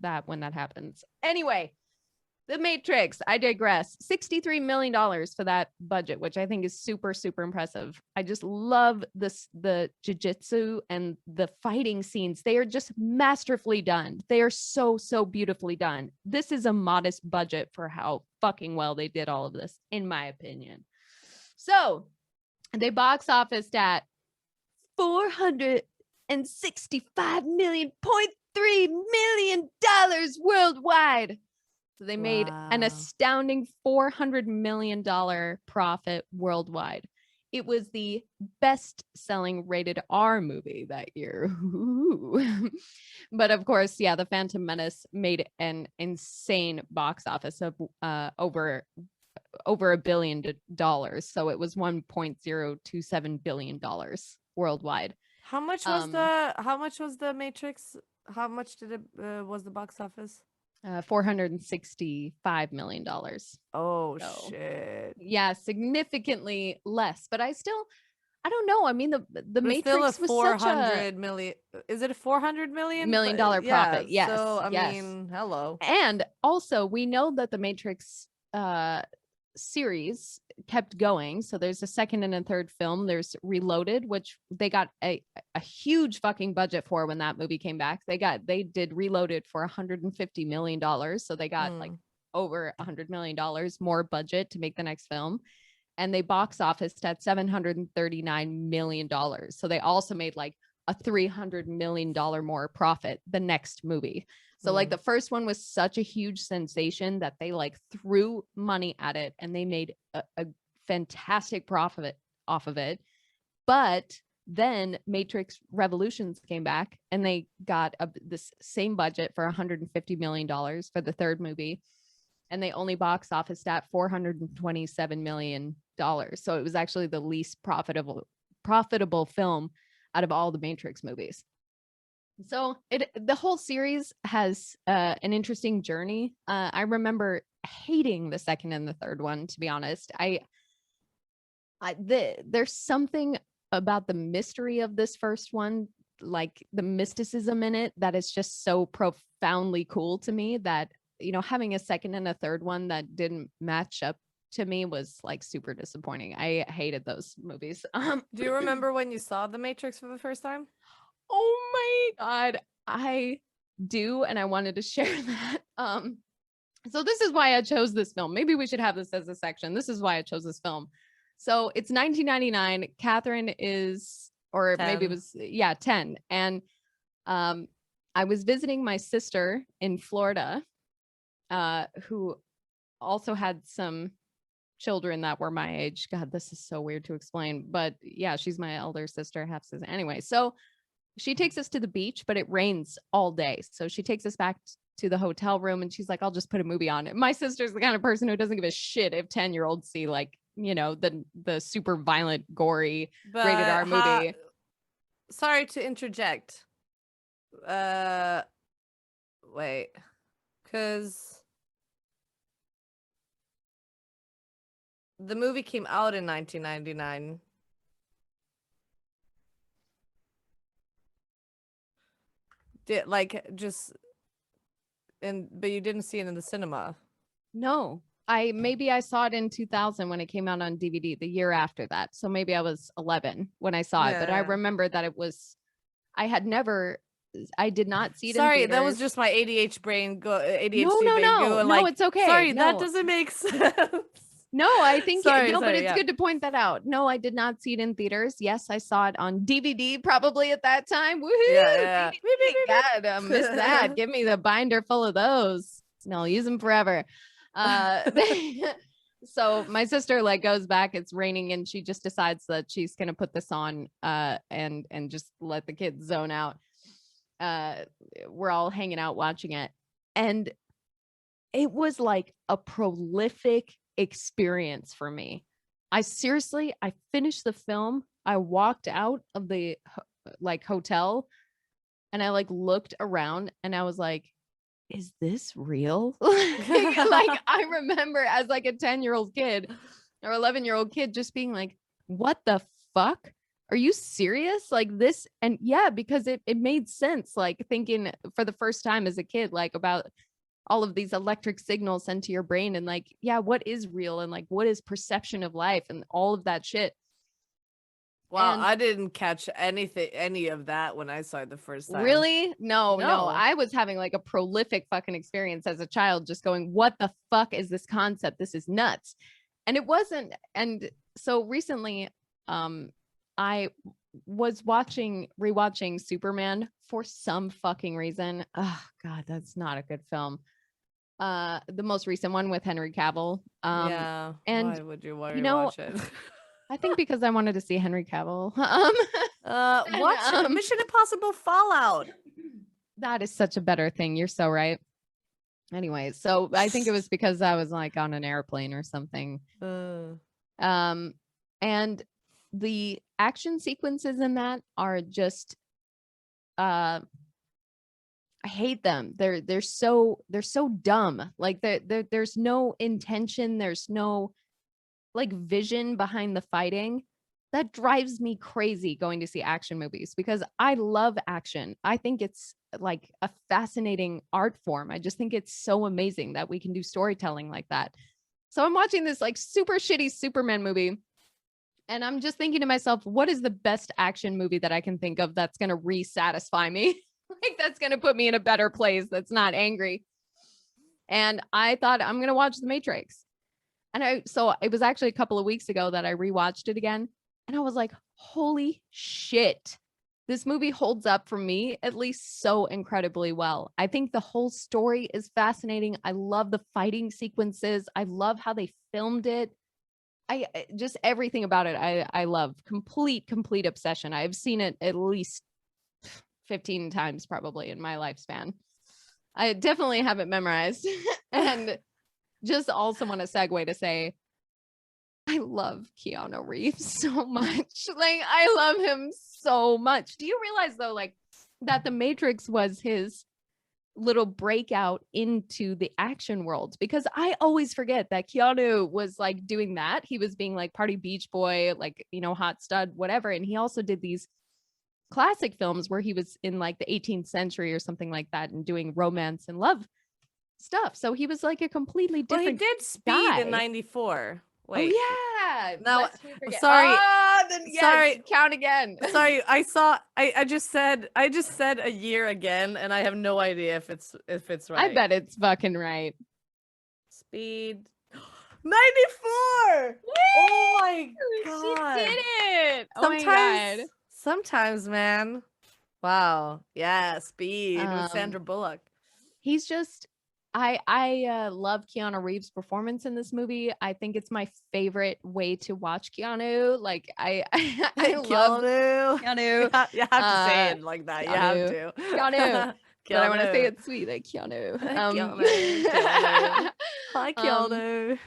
that when that happens. Anyway, The Matrix, I digress. $63 million for that budget, which I think is super, super impressive. I just love the jiu-jitsu and the fighting scenes. They are just masterfully done. They are so, so beautifully done. This is a modest budget for how fucking well they did all of this, in my opinion. So they box officed at $465.3 million worldwide. So they made an astounding $400 million profit worldwide. It was the best-selling rated R movie that year. But of course, yeah, The Phantom Menace made an insane box office of over $1 billion. So it was $1.027 billion worldwide. How much was the Matrix? How much did it was the box office? $465 million. Oh, so, shit. Yeah, significantly less. But I don't know. I mean, the Matrix still a was 400 million. Is it a $400 million profit? Yeah, yes. So I mean, hello. And also, we know that the Matrix series kept going. So there's a second and a third film. There's Reloaded, which they got a huge fucking budget for when that movie came back. They did Reloaded for $150 million. So they got like over $100 million more budget to make the next film. And they box officed at $739 million. So they also made like a $300 million more profit the next movie. So like the first one was such a huge sensation that they like threw money at it and they made a fantastic profit off of it. But then Matrix Revolutions came back and they got this same budget for $150 million for the third movie. And they only box officed at $427 million. So it was actually the least profitable film out of all the Matrix movies. So the whole series has an interesting journey. I remember hating the second and the third one, to be honest. There's something about the mystery of this first one, like the mysticism in it, that is just so profoundly cool to me that, you know, having a second and a third one that didn't match up to me was like super disappointing. I hated those movies. Do you remember when you saw The Matrix for the first time? Oh my God, I do. And I wanted to share that. So this is why I chose this film. Maybe we should have this as a section. This is why I chose this film. So it's 1999. Kathryn is, or 10. Maybe it was, 10. And I was visiting my sister in Florida, who also had some children that were my age. God, this is so weird to explain. But yeah, she's my elder sister, half sister. Anyway, so she takes us to the beach, but it rains all day. So she takes us back to the hotel room and she's like, I'll just put a movie on. My sister's the kind of person who doesn't give a shit if 10-year-olds see like, you know, the super violent, gory rated R movie. Sorry to interject. Wait, because the movie came out in 1999. But you didn't see it in the cinema. No, maybe I saw it in 2000 when it came out on DVD, the year after that. So maybe I was 11 when I saw it, but I remember that I did not see it. Sorry, that was just my ADHD brain. No, it's okay. Sorry, that doesn't make sense. No, I think but it's good to point that out. No, I did not see it in theaters. Yes, I saw it on DVD probably at that time. Woohoo! Yeah. God, missed that. Give me the binder full of those. No, I'll use them forever. So my sister like goes back, it's raining, and she just decides that she's gonna put this on and just let the kids zone out. We're all hanging out watching it, and it was like a prolific experience for me. I finished the film. I walked out of the like hotel and I like looked around and I was like, is this real? Like I remember as like a 10-year-old kid or 11-year-old kid just being like, what the fuck? Are you serious? Like this? And yeah, because it made sense, like thinking for the first time as a kid, like about all of these electric signals sent to your brain and like, yeah, what is real and like what is perception of life and all of that shit. Wow, And I didn't catch any of that when I saw it the first time. really? No. I was having like a prolific fucking experience as a child, just going, what the fuck is this concept? This is nuts. And it wasn't. And so recently, I was rewatching Superman for some fucking reason. Oh God, that's not a good film. The most recent one with Henry Cavill. Yeah. And why would you watch it? I think because I wanted to see Henry Cavill. Watch Mission Impossible Fallout. That is such a better thing. You're so right. Anyway, so I think it was because I was like on an airplane or something. And the action sequences in that are just I hate them. They're so dumb. Like there's no intention, there's no like vision behind the fighting. That drives me crazy going to see action movies because I love action. I think it's like a fascinating art form. I just think it's so amazing that we can do storytelling like that. So I'm watching this like super shitty Superman movie and I'm just thinking to myself, what is the best action movie that I can think of that's going to re-satisfy me? Like that's going to put me in a better place that's not angry. And I thought I'm going to watch The Matrix. And so it was actually a couple of weeks ago that I rewatched it again. And I was like, holy shit. This movie holds up for me at least so incredibly well. I think the whole story is fascinating. I love the fighting sequences. I love how they filmed it. I just everything about it. I love complete obsession. I've seen it at least 15 times probably in my lifespan. I definitely have it memorized. And just also want to segue to say, I love Keanu Reeves so much. Like, I love him so much. Do you realize, though, like, that The Matrix was his little breakout into the action world? Because I always forget that Keanu was, like, doing that. He was being, like, party beach boy, like, you know, hot stud, whatever. And he also did these classic films where he was in, like, the 18th century or something like that and doing romance and love stuff. So he was, like, a completely different Well, he did Speed guy. in 94. Wait. Oh yeah. No, sorry. Then yes, sorry. Count again. Sorry, I just said a year again, and I have no idea if it's right. I bet it's fucking right. Speed 94. Oh my god. She did it. Sometimes, sometimes, man. Wow. Yeah, Speed with Sandra Bullock. He's just I love Keanu Reeves' performance in this movie. I think it's my favorite way to watch Keanu. Like I love Keanu. You have to say it like that. Keanu. You have to. Keanu. But I want to say it sweet, like Keanu. Keanu. Hi, Keanu.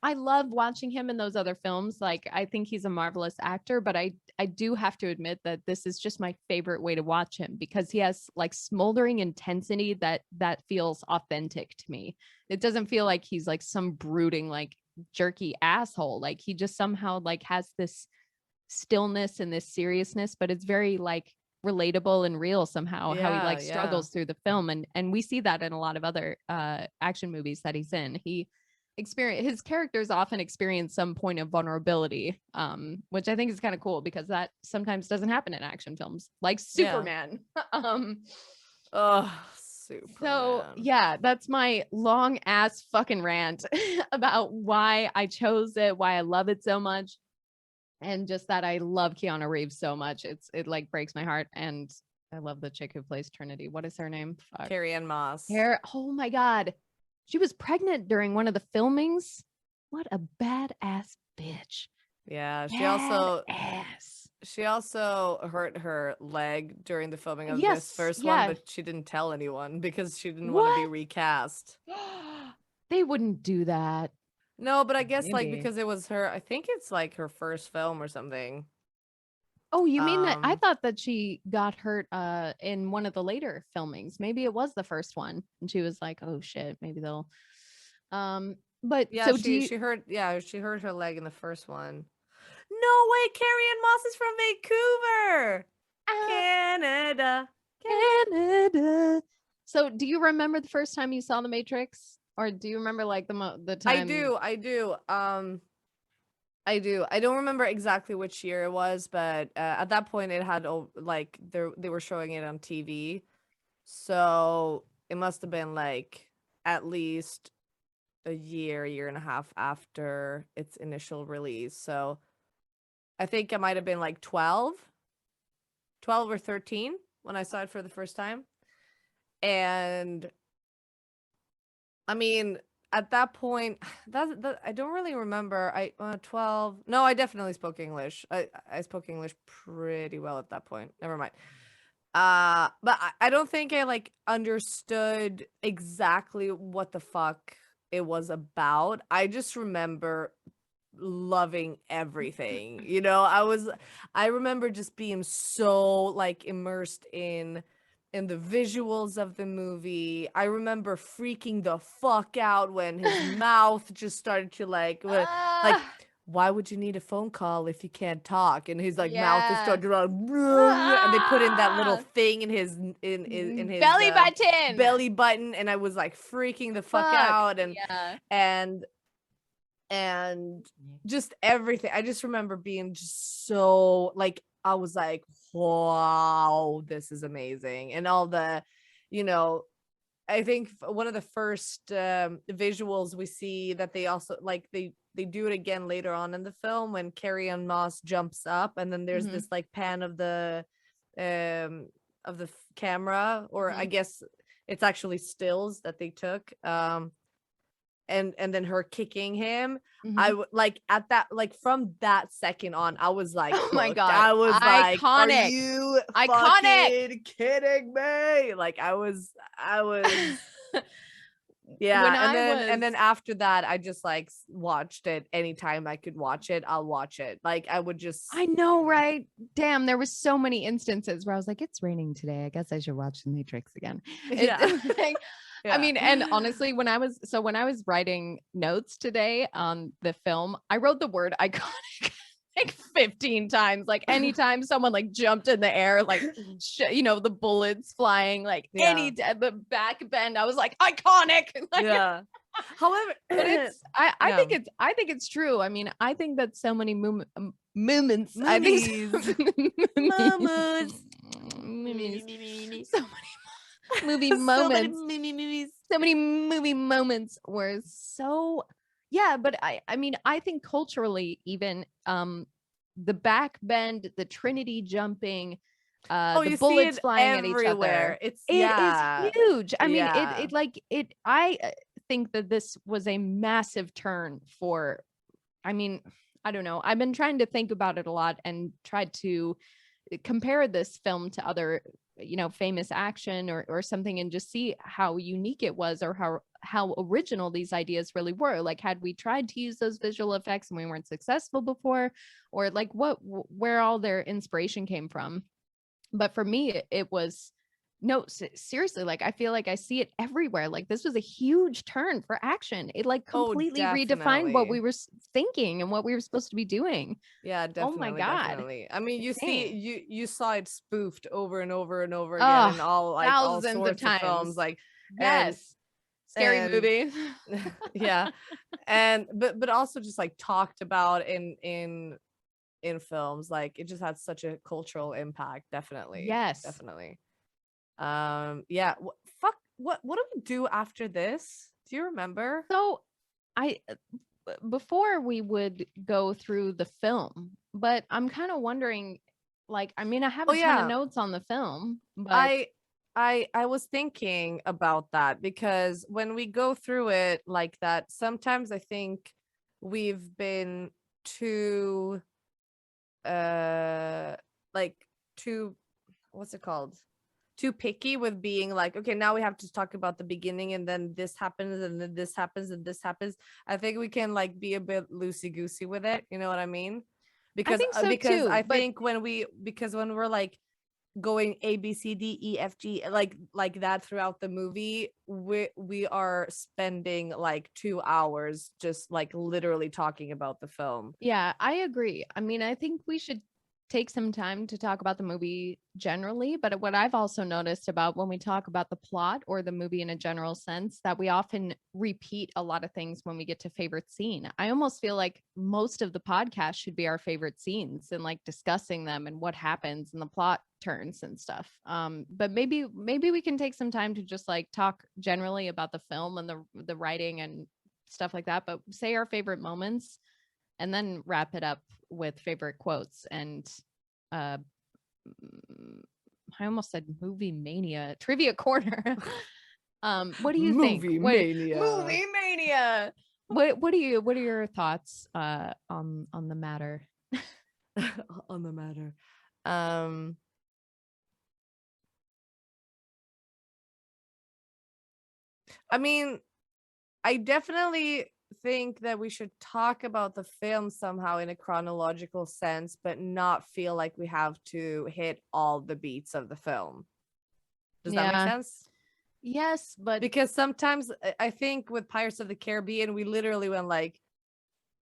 I love watching him in those other films. Like, I think he's a marvelous actor, but I do have to admit that this is just my favorite way to watch him because he has like smoldering intensity that feels authentic to me. It doesn't feel like he's like some brooding, like jerky asshole. Like he just somehow like has this stillness and this seriousness, but it's very like relatable and real somehow, how he like struggles through the film. And we see that in a lot of other action movies that he's in. His characters often experience some point of vulnerability, which I think is kind of cool because that sometimes doesn't happen in action films like Superman. Superman. So yeah, that's my long ass fucking rant about why I chose it, why I love it so much, and just that I love Keanu Reeves so much. It like breaks my heart. And I love the chick who plays Trinity. What is her name? Carrie-Anne Moss. Oh my god. She was pregnant during one of the filmings. What a badass bitch. Yeah, Badass. she also hurt her leg during the filming of this Yes, first one, yeah. but she didn't tell anyone because she didn't want to be What? recast. They wouldn't do that. No, but I guess like Maybe. because it was her, I think it's like her first film or something. Oh, you mean that? I thought that she got hurt in one of the later filmings. Maybe it was the first one. And she was like, "Oh shit, maybe they'll." But Yeah, so do you? she hurt her leg in the first one. No way, Carrie Ann Moss is from Vancouver, Ah, Canada. Canada. So do you remember the first time you saw The Matrix? Or do you remember like the I time? do. I do. I don't remember exactly which year it was, but at that point it had like they were showing it on TV. So it must have been like at least a year and a half after its initial release. So I think I might have been like 12 or 13 when I saw it for the first time. And I mean, at that point, that I don't really remember. 12. No, I definitely spoke English. I spoke English pretty well at that point. Never mind. But I don't think I like understood exactly what the fuck it was about. I just remember loving everything. You know, I remember just being so like immersed in the visuals of the movie. I remember freaking the fuck out when his mouth just started to like Ah, why would you need a phone call if you can't talk? And his like mouth is yeah. started to and they put in that little Ah, thing in his belly button. belly button, and I was like freaking the fuck Fuck. out, Yeah. and just everything. I just remember being just so like I was like, wow, this is amazing. And all the, you know, I think one of the first visuals we see that they also like they do it again later on in the film when Carrie Ann Moss jumps up, and then there's this like pan of the camera, or I guess it's actually stills that they took. And then her kicking him. I would like at that, like from that second on, I was like, Oh my hooked. god. I was like, are Iconic. you Iconic. fucking kidding me? Like I was yeah. When And I then was after that, I just like watched it anytime I could watch it. I'll watch it. Like I would just I know, right? Damn, there was so many instances where I was like, it's raining today. I guess I should watch The Matrix again. yeah. Like, Yeah. I mean, and honestly, when I was writing notes today on the film, I wrote the word iconic like 15 times. Like anytime someone like jumped in the air, like the bullets flying, like Yeah. the back bend, I was like iconic. Like, Yeah. However, but it's I yeah. I think it's true. I mean, I think that so many moments. I think Movies. movies. So many movie So many moments. movies. So many movie moments were so yeah, but I mean, I think culturally even the back bend, the Trinity jumping, Oh, the you see bullets it flying at each everywhere. other. It's It is yeah. huge. I mean, Yeah. I think that this was a massive turn for I mean, I don't know. I've been trying to think about it a lot and tried to compare this film to other, famous action or something and just see how unique it was or how original these ideas really were. Like, had we tried to use those visual effects and we weren't successful before, or like where all their inspiration came from. But for me, it was no, seriously, like I feel like I see it everywhere. Like this was a huge turn for action. It like Oh, completely redefined what we definitely. were thinking and what we were supposed to be doing. Yeah, Oh my definitely, God. definitely. I mean, Insane. you saw it spoofed over and over and over again Oh, in all thousands of sorts of films, times. like and Yes. Scary and movie. yeah, and but also just like talked about in films, like it just had such a cultural impact. Definitely, Yes. definitely. Yeah. Fuck. What do we do after this? Do you remember? So I before we would go through the film, but I'm kind of wondering, like, I mean, I have Oh a ton of yeah, notes on the film, but I I was thinking about that because when we go through it like that, sometimes I think we've been too like too, what's it called, too picky with being like, okay, now we have to talk about the beginning and then this happens and then this happens and this happens. I think we can like be a bit loosey goosey with it, you know what I mean? I think so Because too, I but think when we're like going A B C D E F G like that throughout the movie, we are spending like 2 hours just like literally talking about the film. yeah, I agree. I mean, I think we should take some time to talk about the movie generally, but what I've also noticed about when we talk about the plot or the movie in a general sense, that we often repeat a lot of things when we get to favorite scene. I almost feel like most of the podcast should be our favorite scenes and like discussing them and what happens and the plot turns and stuff. But maybe we can take some time to just like talk generally about the film and the writing and stuff like that, but say our favorite moments and then wrap it up with favorite quotes. And I almost said movie mania trivia corner. What do you think? Movie mania. Movie mania. What are your thoughts on the matter? On the matter. I mean, I definitely think that we should talk about the film somehow in a chronological sense, but not feel like we have to hit all the beats of the film. Does that make sense? Yes, but because sometimes I think with Pirates of the Caribbean, we literally went like,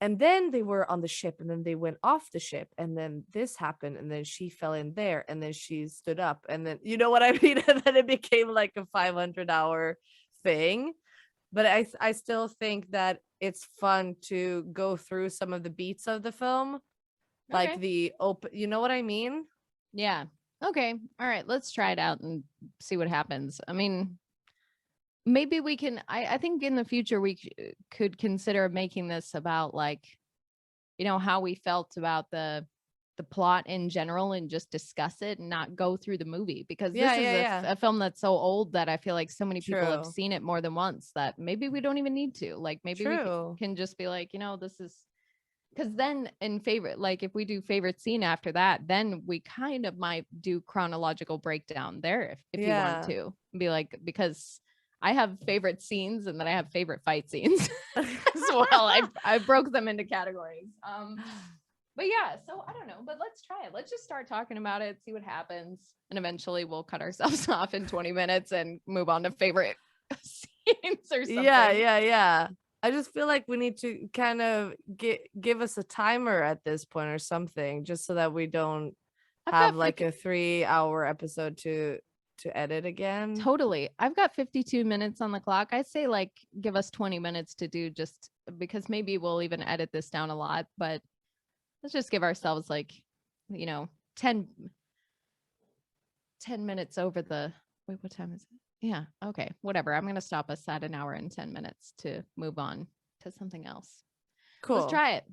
and then they were on the ship, and then they went off the ship, and then this happened, and then she fell in there, and then she stood up, and then you know what I mean? And then it became like a 500-hour thing. But I still think that it's fun to go through some of the beats of the film, like okay. the open, you know what I mean? Yeah. Okay. All right. Let's try it out and see what happens. I mean, maybe we can, I think in the future we could consider making this about like, you know, how we felt about the plot in general and just discuss it and not go through the movie, because this is a film that's so old that I feel like so many people have seen it more than once that maybe we don't even need to, like, maybe we can just be like, you know, this is, because then in favorite, like if we do favorite scene after that, then we kind of might do chronological breakdown there if you want to be like, because I have favorite scenes and then I have favorite fight scenes as well. I broke them into categories. But yeah, so I don't know, but let's try it. Let's just start talking about it, see what happens. And eventually we'll cut ourselves off in 20 minutes and move on to favorite scenes or something. Yeah. I just feel like we need to kind of give us a timer at this point or something, just so that we don't have like a 3-hour episode to edit again. Totally. I've got 52 minutes on the clock. I'd say like give us 20 minutes to do, just because maybe we'll even edit this down a lot, but let's just give ourselves like, you know, 10 minutes over the, wait, what time is it? Yeah. Okay. Whatever. I'm going to stop us at 1 hour and 10 minutes to move on to something else. Cool. Let's try it.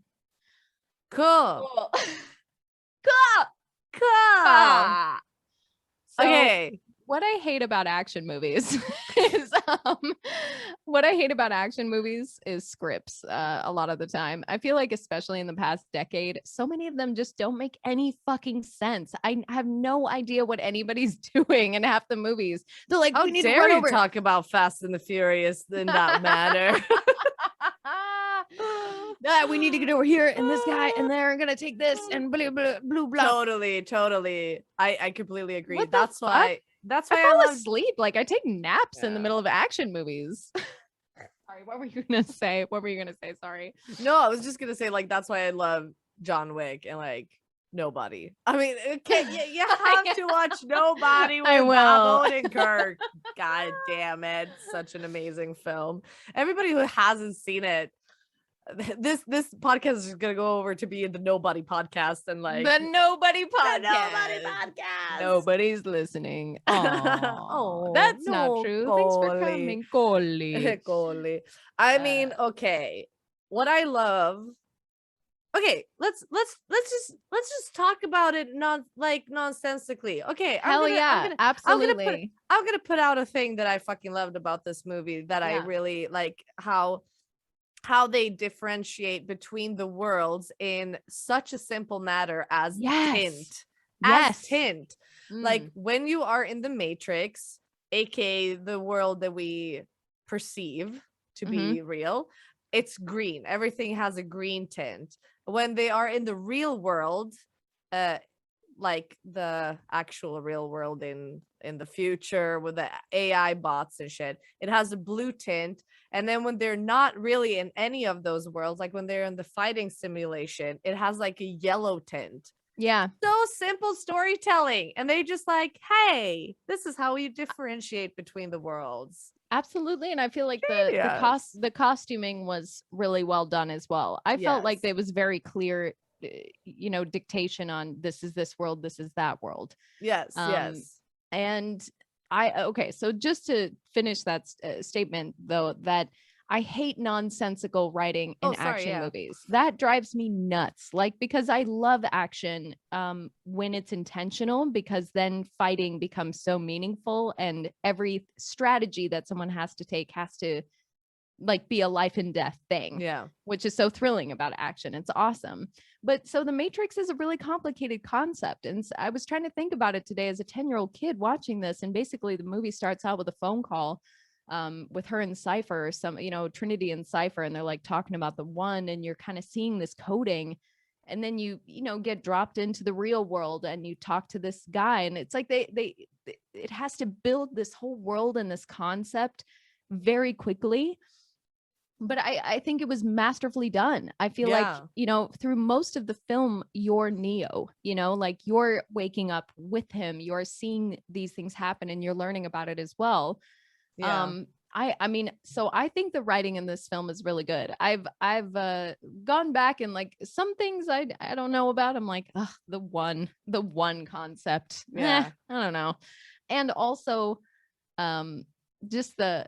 Cool. Ah. So, okay. What I hate about action movies is scripts a lot of the time. I feel like, especially in the past decade, so many of them just don't make any fucking sense. I have no idea what anybody's doing in half the movies. They're like, how we need dare to run you over. talk about Fast and the Furious in that manner? We need to get over here, and this guy, and they're gonna take this, and blah blah blah blah. Totally. I completely agree. What That's why I fall asleep. Like I take naps in the middle of action movies. Sorry, what were you gonna say? Sorry. No, I was just gonna say, like, that's why I love John Wick and like Nobody. I mean, okay, you have to watch Nobody with Bob Odenkirk. God damn it. Such an amazing film. Everybody who hasn't seen it, this podcast is gonna go over to be the Nobody podcast, and like the Nobody podcast. Nobody's listening. Oh, that's not true. Thanks for coming, Coley. I mean, okay. What I love. Okay, let's just talk about it nonsensically. Okay, absolutely. I'm gonna put out a thing that I fucking loved about this movie, that I really like, how how they differentiate between the worlds in such a simple matter as tint. As tint. Like when you are in the Matrix, aka the world that we perceive to be real, it's green. Everything has a green tint. When they are in the real world, like the actual real world in the future with the AI bots and shit, it has a blue tint. And then when they're not really in any of those worlds, like when they're in the fighting simulation, it has like a yellow tint. Yeah. So simple storytelling. And they just like, hey, this is how we differentiate between the worlds. Absolutely. And I feel like the costuming was really well done as well. I felt like there was very clear, you know, dictation on this is this world, this is that world. Yes. And so just to finish that statement though, that I hate nonsensical writing in action movies. That drives me nuts. Like, because I love action when it's intentional, because then fighting becomes so meaningful, and every strategy that someone has to take has to like be a life and death thing. Yeah. Which is so thrilling about action. It's awesome. But so the Matrix is a really complicated concept. And I was trying to think about it today as a 10-year-old kid watching this. And basically the movie starts out with a phone call with her and Cypher, Trinity and Cypher, and they're like talking about the one, and you're kind of seeing this coding, and then you get dropped into the real world and you talk to this guy, and it's like it has to build this whole world and this concept very quickly. But I think it was masterfully done. I feel like, through most of the film, you're Neo, like you're waking up with him, you're seeing these things happen, and you're learning about it as well. I mean, so I think the writing in this film is really good. I've gone back and like some things I don't know about. I'm like, the one concept. I don't know. And also, just the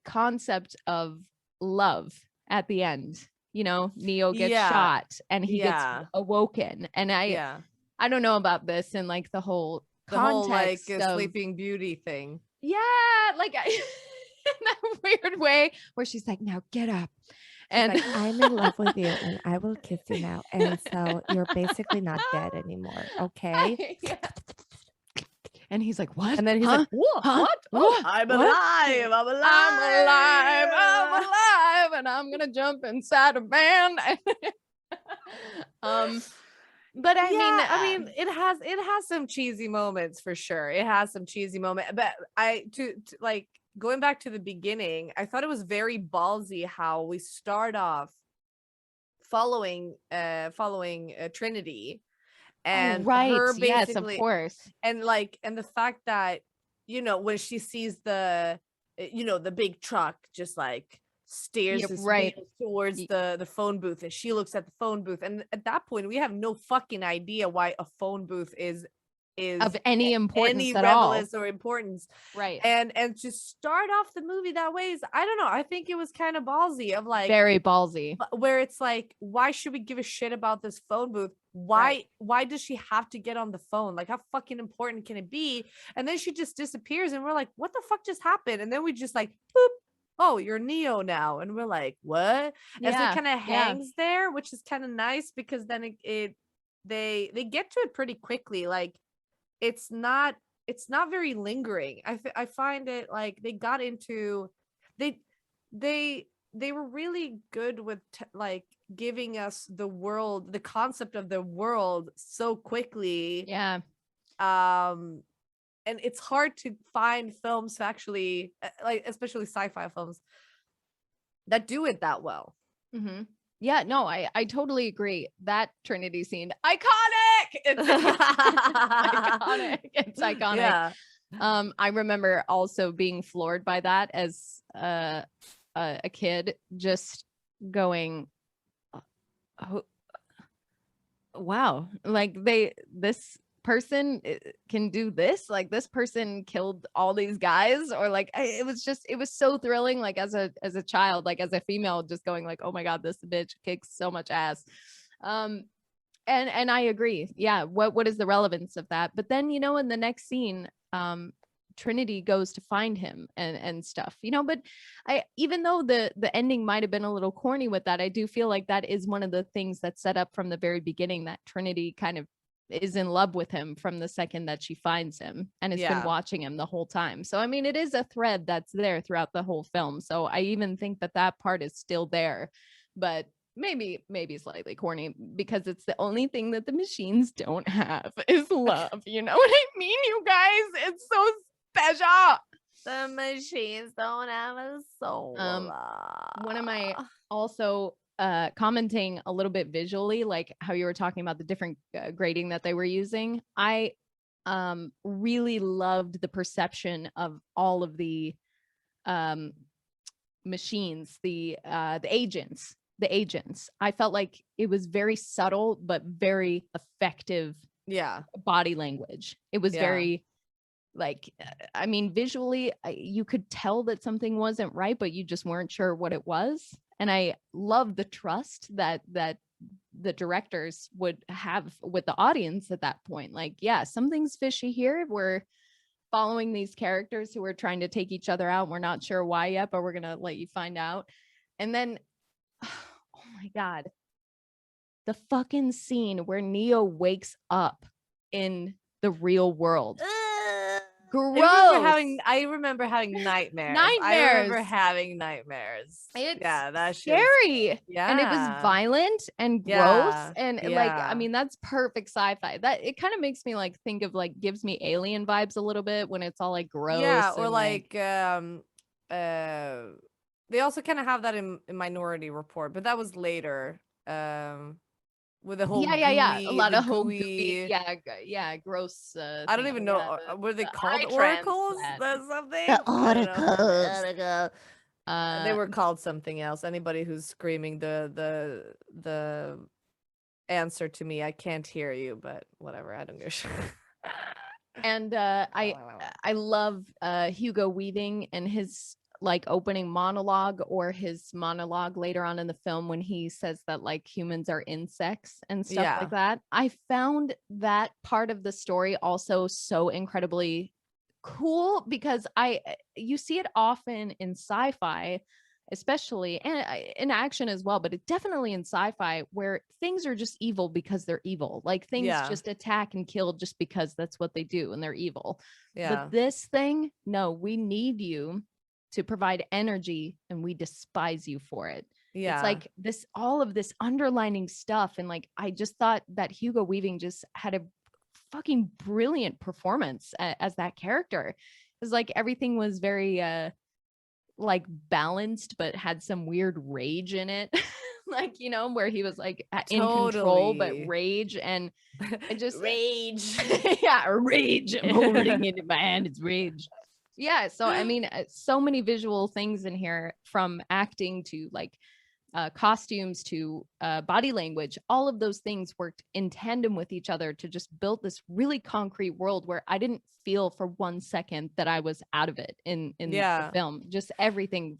concept of love at the end. Neo gets shot and he gets awoken, and I don't know about this and like the whole context like of Sleeping Beauty thing. Yeah, like in that weird way where she's like, now get up. And like, I'm in love with you and I will kiss you now. And so you're basically not dead anymore. Okay. And he's like, what? And then he's like, what? Oh, I'm alive. I'm alive. And I'm going to jump inside a van. But I mean, it has some cheesy moments for sure. It has some cheesy moments, but to like going back to the beginning, I thought it was very ballsy how we start off following Trinity and her basically, yes, of course, and the fact that when she sees the big truck just like steers his wheels towards the phone booth, and she looks at the phone booth, and at that point we have no fucking idea why a phone booth is of any importance at all, or importance, right? And to start off the movie that way is, I don't know, I think it was kind of ballsy, of like very ballsy, where it's like, why should we give a shit about this phone booth? Why does she have to get on the phone? Like, how fucking important can it be? And then she just disappears, and we're like, what the fuck just happened? And then we just like, boop, oh, you're Neo now. And we're like, what? And so it kind of hangs there, which is kind of nice, because then they get to it pretty quickly. Like, it's not very lingering. I find it like they got into, they were really good with like giving us the world, the concept of the world so quickly. Yeah. And it's hard to find films actually, like especially sci-fi films, that do it that well. Mm-hmm. Yeah, no, I totally agree. That Trinity scene, iconic. It's iconic. It's iconic. Yeah. I remember also being floored by that as a kid, just going, oh, wow, like this person can do this, like this person killed all these guys, or like it was so thrilling, like as a child, like as a female, just going like, oh my god, this bitch kicks so much ass. And I agree, yeah, what is the relevance of that? But then in the next scene, Trinity goes to find him and stuff, you know. But even though the ending might have been a little corny with that, I do feel like that is one of the things that's set up from the very beginning, that Trinity kind of is in love with him from the second that she finds him and has been watching him the whole time. So I mean, it is a thread that's there throughout the whole film. So I even think that part is still there, but maybe slightly corny, because it's the only thing that the machines don't have is love. You know what I mean, you guys? It's so special. The machines don't have a soul. One of my also commenting a little bit visually, like how you were talking about the different grading that they were using. I really loved the perception of all of the machines, the agents. I felt like it was very subtle but very effective body language. It was very like, I mean, visually you could tell that something wasn't right, but you just weren't sure what it was. And I love the trust that the directors would have with the audience at that point. Like, yeah, something's fishy here. We're following these characters who are trying to take each other out. We're not sure why yet, but we're gonna let you find out. And then oh my God, the fucking scene where Neo wakes up in the real world. Gross. I remember having nightmares. I remember having nightmares. It's scary. And it was violent and gross. And like, I mean, that's perfect sci-fi. That it kind of makes me like think of like, gives me Alien vibes a little bit when it's all like gross. Yeah, or like they also kind of have that in Minority Report, but that was later. With the whole a lot of whole gooey, gross. I don't even know. Were they called oracles? That's something. The oracles. They were called something else. Anybody who's screaming the answer to me, I can't hear you, but whatever. I don't give a shit. And I love Hugo Weaving and his like opening monologue, or his monologue later on in the film when he says that like humans are insects and stuff like that. I found that part of the story also so incredibly cool, because you see it often in sci-fi, especially, and in action as well, but it definitely in sci-fi, where things are just evil because they're evil. Like things just attack and kill just because that's what they do and they're evil. But this thing, no, we need you to provide energy and we despise you for it. It's like this, all of this underlining stuff. And like, I just thought that Hugo Weaving just had a fucking brilliant performance as that character. It was like everything was very like balanced, but had some weird rage in it. Like, you know, where he was like in control, but rage, and it just rage. Rage. I'm holding it in my hand. It's rage. Yeah, so I mean, so many visual things in here, from acting to like costumes to body language. All of those things worked in tandem with each other to just build this really concrete world where I didn't feel for 1 second that I was out of it in the film. Just everything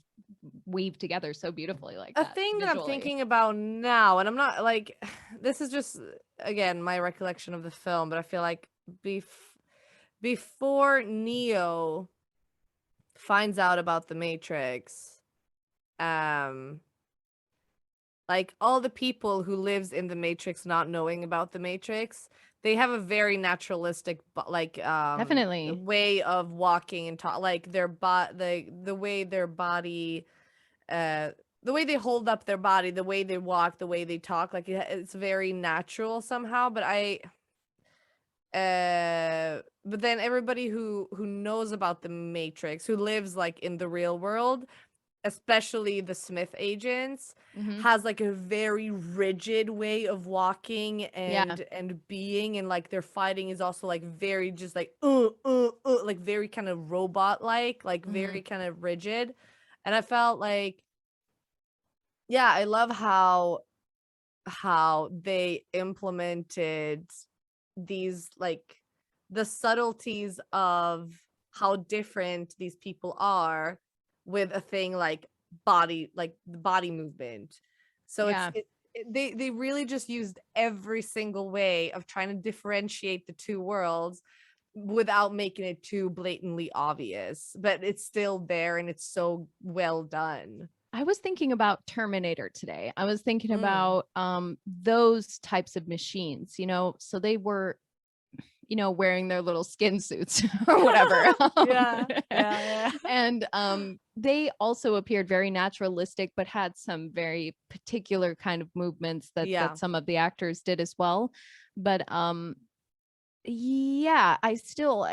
weaved together so beautifully like that. A thing that I'm thinking about now, and I'm not like, this is just, again, my recollection of the film, but I feel like before Neo finds out about the Matrix, like all the people who lives in the Matrix not knowing about the Matrix, they have a very naturalistic like definitely way of walking and talk, like their the way their body the way they hold up their body, the way they walk, the way they talk, like it's very natural somehow. But but then everybody who knows about the Matrix, who lives like in the real world, especially the Smith agents, has like a very rigid way of walking and being, and like their fighting is also like very just like like very kind of robot like very kind of rigid. And I felt like, I love how they implemented these, like the subtleties of how different these people are with a thing like the body movement. So they really just used every single way of trying to differentiate the two worlds without making it too blatantly obvious, but it's still there and it's so well done. I was thinking about Terminator today. I was thinking about those types of machines, you know, so they were, you know, wearing their little skin suits or whatever. Yeah. And they also appeared very naturalistic, but had some very particular kind of movements that some of the actors did as well. But yeah, I still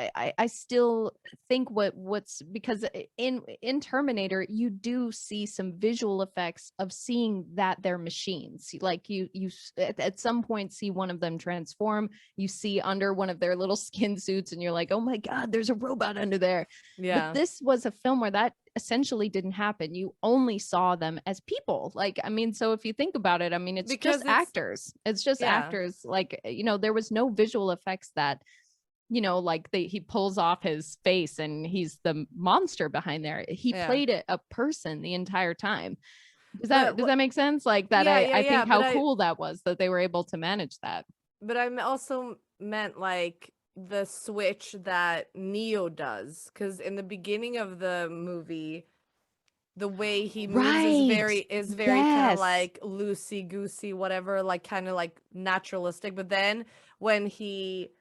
think what's because in Terminator you do see some visual effects of seeing that they're machines. Like you at some point see one of them transform, you see under one of their little skin suits and you're like, oh my god, there's a robot under there. But this was a film where that essentially didn't happen. You only saw them as people. Like, I mean, so if you think about it, I mean, it's just actors. It's just actors. Like, you know, there was no visual effects that, you know, like he pulls off his face and he's the monster behind there. He played a person the entire time. Does that make sense? Like that, I think how cool that was that they were able to manage that. But I also meant like the switch that Neo does, because in the beginning of the movie, the way he moves is very kind of like loosey goosey, whatever, like kind of like naturalistic. But then when he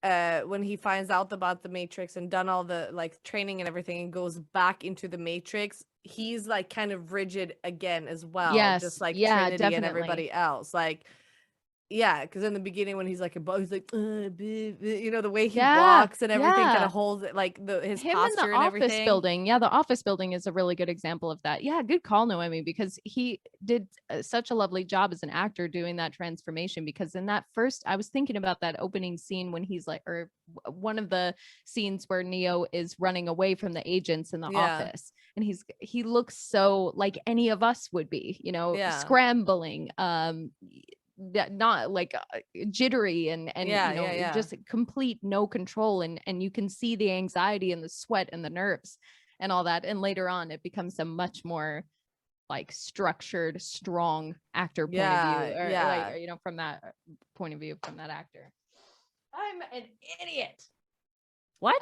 finds out about the Matrix and done all the like training and everything and goes back into the Matrix, he's like kind of rigid again as well. Just like Trinity definitely. And everybody else. Like, yeah, because in the beginning when he's like he's like you know, the way he walks and everything kind of holds it, like his him posture in the and office everything. building. The office building is a really good example of that. Yeah, good call, Noemi, because he did such a lovely job as an actor doing that transformation. Because in that first, I was thinking about that opening scene when he's like, or one of the scenes where Neo is running away from the agents in the office, and he looks so like any of us would be, you know, scrambling, not like jittery and you know, just complete no control, and you can see the anxiety and the sweat and the nerves and all that. And later on it becomes a much more like structured, strong actor point of view, or like, you know, from that point of view from that actor. I'm an idiot. What?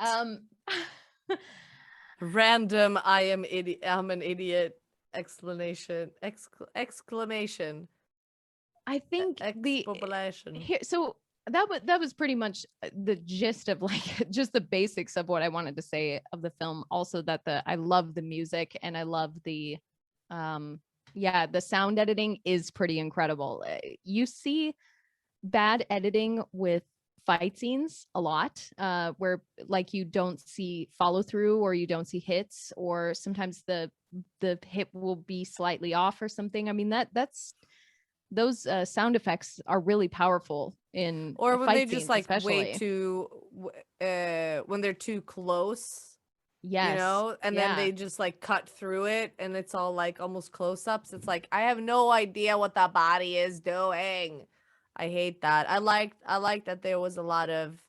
Random I'm an idiot exclamation. I think so that was pretty much the gist of like just the basics of what I wanted to say of the film. Also that I love the music and I love the the sound editing is pretty incredible. You see bad editing with fight scenes a lot, where like you don't see follow through or you don't see hits, or sometimes the hit will be slightly off or something. I mean, those sound effects are really powerful in or when they just like way too when they're too close, you know, and then they just like cut through it and it's all like almost close-ups. It's like, I have no idea what the body is doing. I hate that. I like that there was a lot of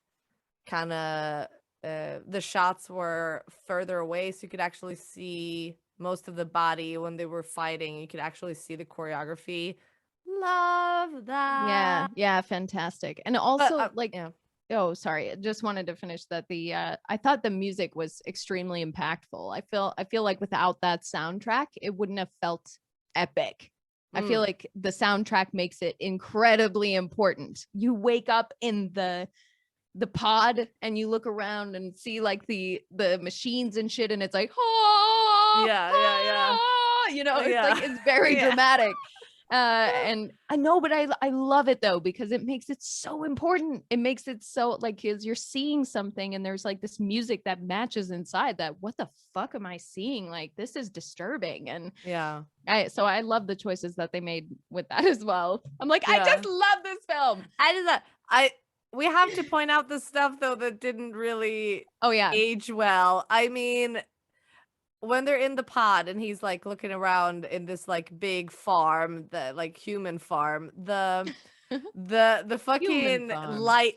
kind of the shots were further away, so you could actually see most of the body when they were fighting. You could actually see the choreography. Love that. Yeah, fantastic. And also oh, sorry, just wanted to finish that I thought the music was extremely impactful. I feel like without that soundtrack it wouldn't have felt epic. I feel like the soundtrack makes it incredibly important. You wake up in the pod and you look around and see like the machines and shit, and it's like, oh you know, it's like it's very dramatic. And I know, but I love it though, because it makes it so important. It makes it so like, as you're seeing something and there's like this music that matches inside that, what the fuck am I seeing? Like, this is disturbing. And so I love the choices that they made with that as well. I'm like, I just love this film. We have to point out the stuff though that didn't really age well. I mean, when they're in the pod and he's like looking around in this like big farm, the like human farm, the fucking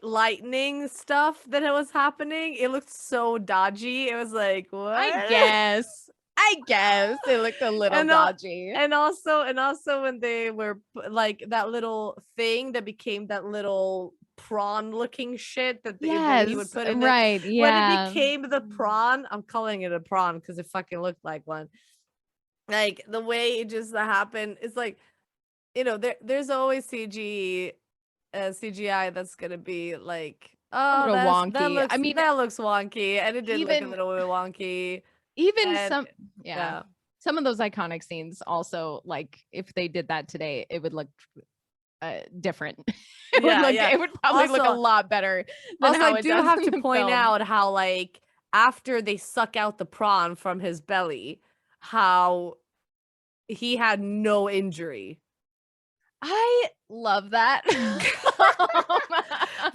lightning stuff that was happening, it looked so dodgy. It was like, what? I guess it looked a little dodgy. And also when they were like that little thing that became that little prawn looking shit that yes, he would put in it. right, yeah. When it became the prawn, I'm calling it a prawn because it fucking looked like one. Like the way it just happened, it's like, you know, there's always CGI that's gonna be like, a oh, little wonky. I mean, that looks wonky, and it did look a even little bit wonky. even And some, yeah, some of those iconic scenes also, like if they did that today, it would look different. It would probably look a lot better than also, how I it do does have in to the point film. out how, like, after they suck out the prawn from his belly, how he had no injury. I love that.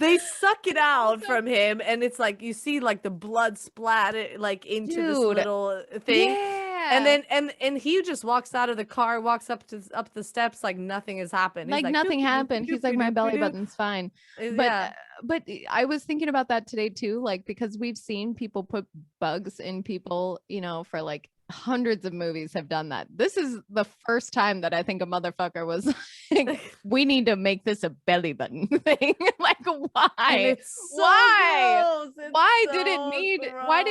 They suck it out from him, and it's like you see like the blood splat like into this little thing. Yeah. And then and he just walks out of the car, walks up the steps like nothing has happened. Like nothing happened. He's like, my belly button's fine. But but I was thinking about that today too, like because we've seen people put bugs in people, you know, for like hundreds of movies have done that. This is the first time that I think a motherfucker was like, we need to make this a belly button thing. Like why? Why? Why did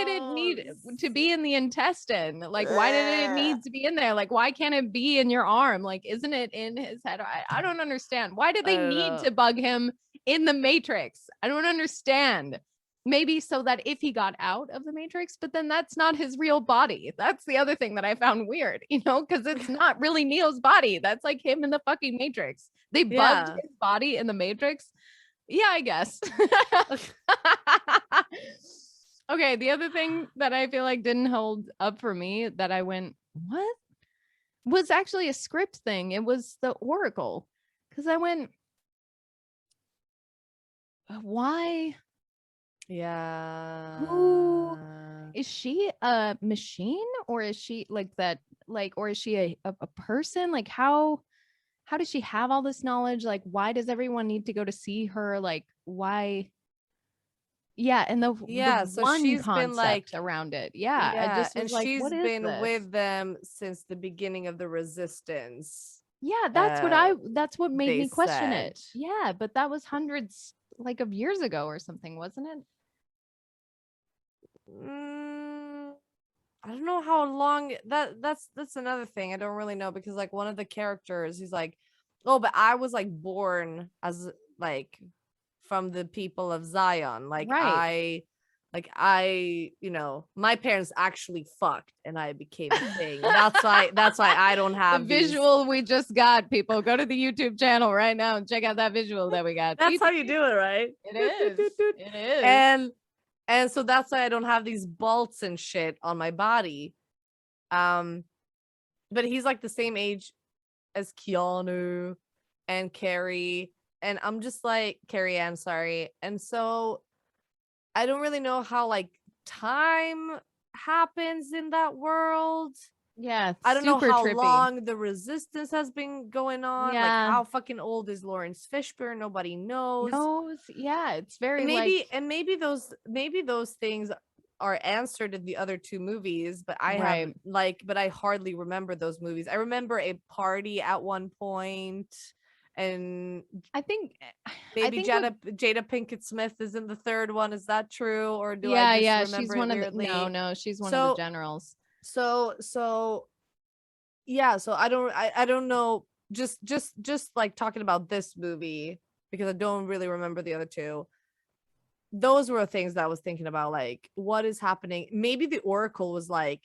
it need to be in the intestine? Like why did it need to be in there? Like why can't it be in your arm? Like isn't it in his head? I don't understand. Why did they need to bug him in the Matrix? I don't understand. Maybe so that if he got out of the Matrix, but then that's not his real body. That's the other thing that I found weird, you know, because it's not really Neo's body. That's like him in the fucking Matrix. They bugged his body in the Matrix. Yeah, I guess. Okay, the other thing that I feel like didn't hold up for me that I went, what? Was actually a script thing. It was the Oracle. Because I went, why? Yeah. Who is she, a machine, or is she like that, like, or is she a person? Like how does she have all this knowledge? Like why does everyone need to go to see her? Like why? Yeah, and the so one she's concept been like around it. Yeah, I just was and like, she's what is been this? with them since the beginning of the Resistance. Yeah, that's what made me question it. Yeah, but that was hundreds like of years ago or something, wasn't it? I don't know how long that's another thing. I don't really know because like one of the characters, he's like, oh, but I was like born as like from the people of Zion. Like I, you know, my parents actually fucked and I became a thing. That's why I don't have the visual we just got. People go to the YouTube channel right now and check out that visual that we got. That's how you do it, right? It is. It is. And so that's why I don't have these bolts and shit on my body. But he's like the same age as Keanu and Carrie. And I'm just like Carrie Ann, sorry. And so I don't really know how like time happens in that world. Yeah, I don't know how trippy. long the Resistance has been going on. Yeah. Like how fucking old is Lawrence Fishburne? Nobody knows. Yeah, it's very and maybe those things are answered in the other two movies, but I haven't but I hardly remember those movies. I remember a party at one point, and I think maybe Jada Pinkett Smith is in the third one. Is that true, or do I just remember she's one weirdly? no, she's one of the generals. So yeah, so I don't know, just like talking about this movie because I don't really remember the other two. Those were things that I was thinking about, like what is happening. Maybe the Oracle was like,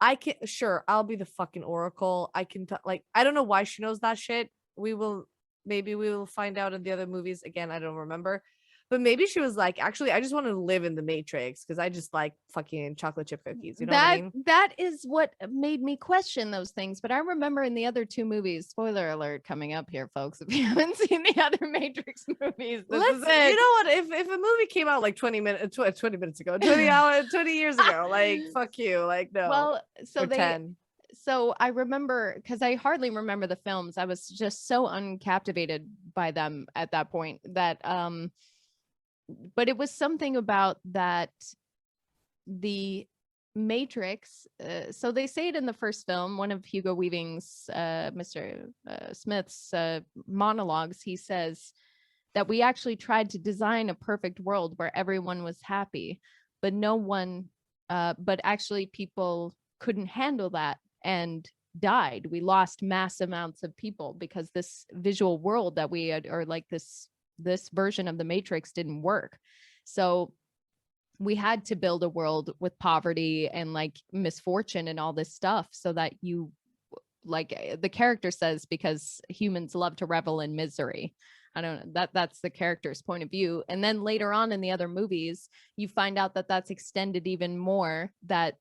I'll be the fucking Oracle. I can like, I don't know why she knows that shit. Maybe we will find out in the other movies. Again, I don't remember. But maybe she was like, actually, I just want to live in the Matrix because I just like fucking chocolate chip cookies. You know what I mean? That is what made me question those things. But I remember in the other two movies, spoiler alert coming up here, folks, if you haven't seen the other Matrix movies, this is it. You know what? If a movie came out like 20 minutes ago, 20 years ago, like, fuck you. Like, no. Well, so 10. So I remember, because I hardly remember the films. I was just so uncaptivated by them at that point that, but it was something about that the Matrix. So they say it in the first film, one of Hugo Weaving's, Mr. Smith's monologues. He says that we actually tried to design a perfect world where everyone was happy, but but actually people couldn't handle that and died. We lost mass amounts of people because this visual world that we had, or like this version of the Matrix, didn't work. So we had to build a world with poverty and like misfortune and all this stuff, so that you, like the character says, because humans love to revel in misery. I don't know, that's the character's point of view. And then later on in the other movies, you find out that that's extended even more, that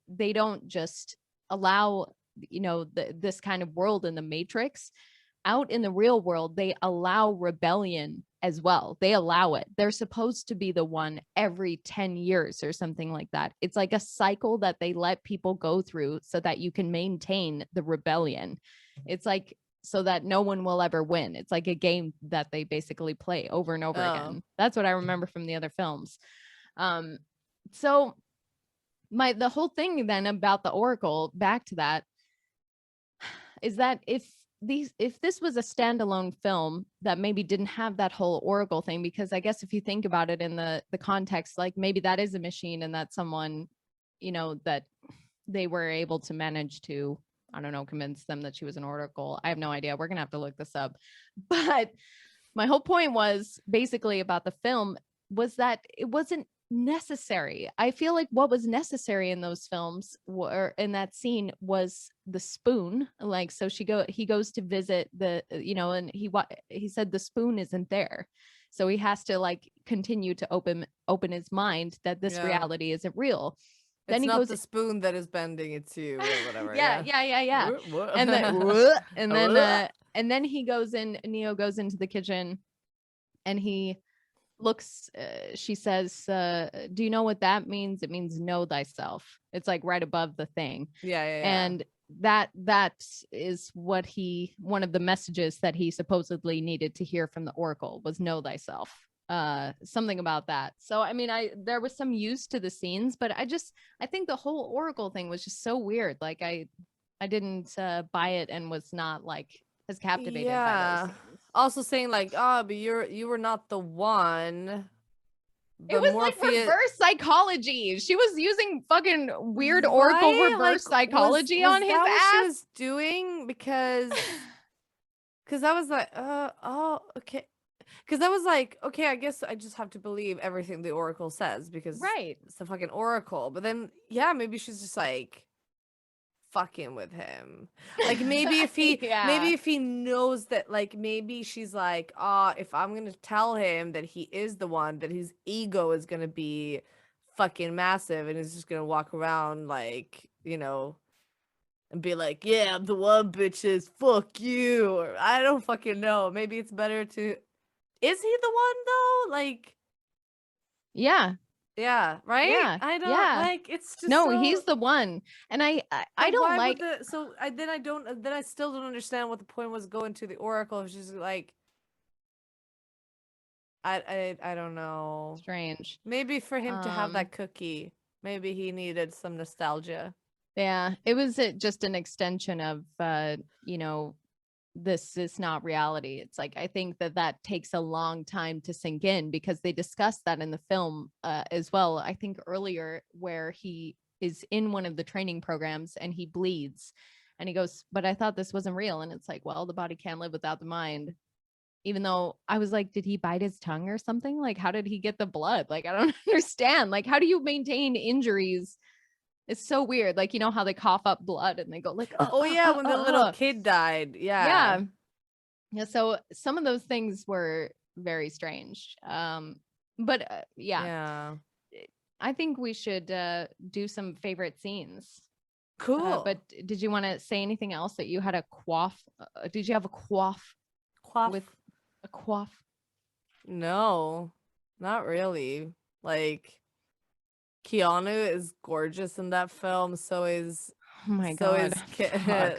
they don't just allow, this kind of world in the Matrix. Out in the real world, they allow rebellion as well. They allow it. They're supposed to be the one every 10 years or something like that. It's like a cycle that they let people go through so that you can maintain the rebellion. It's like so that no one will ever win. It's like a game that they basically play over and over again. That's what I remember from the other films. So the whole thing then about the Oracle, back to that, is that if this was a standalone film that maybe didn't have that whole Oracle thing, because I guess if you think about it in the context, like maybe that is a machine and that someone, that they were able to manage to, I don't know, convince them that she was an Oracle. I have no idea. We're going to have to look this up. But my whole point was basically about the film was that it wasn't necessary. I feel like what was necessary in those films, or in that scene, was the spoon. Like, so he goes to visit the, and he said the spoon isn't there. So he has to like continue to open his mind that this reality isn't real. Then it's he not goes, the spoon that is bending, it's you, or whatever. yeah. And then and then he goes in, Neo goes into the kitchen and he looks, she says, do you know what that means? It means know thyself. It's like right above the thing. And that is what one of the messages that he supposedly needed to hear from the Oracle was know thyself. Something about that. So I mean, there was some use to the scenes, but I think the whole Oracle thing was just so weird. Like I didn't buy it and was not like as captivated by those scenes. Also saying like, but you were not the one. It was like reverse psychology. She was using fucking weird Oracle reverse psychology on his ass. What she was doing? Because I was like, okay. Because I was like, okay, I guess I just have to believe everything the Oracle says because it's the fucking Oracle. But then, maybe she's just like fucking with him. Like maybe if he knows that, like maybe she's like, if I'm gonna tell him that he is the one, that his ego is gonna be fucking massive and he's just gonna walk around like, and be like, yeah, I'm the one, bitches, fuck you. Or I don't fucking know. Maybe it's better to. Is he the one though? Like, yeah, right. Yeah, I don't like. It's just he's the one, and I don't like. Then I still don't understand what the point was going to the Oracle. If she's like, I don't know. Strange. Maybe for him to have that cookie, maybe he needed some nostalgia. Yeah, it was just an extension of this is not reality. It's like, I think that takes a long time to sink in because they discussed that in the film as well. I think earlier where he is in one of the training programs and he bleeds and he goes, but I thought this wasn't real. And it's like, well, the body can't live without the mind. Even though I was like, did he bite his tongue or something? Like, how did he get the blood? Like, I don't understand. Like, how do you maintain injuries? It's so weird. Like, how they cough up blood and they go like, when the little kid died. Yeah. So some of those things were very strange. But I think we should do some favorite scenes. Cool. But did you want to say anything else that you had a quaff? Did you have a quaff? With a quaff? No, not really. Like, Keanu is gorgeous in that film. So is God.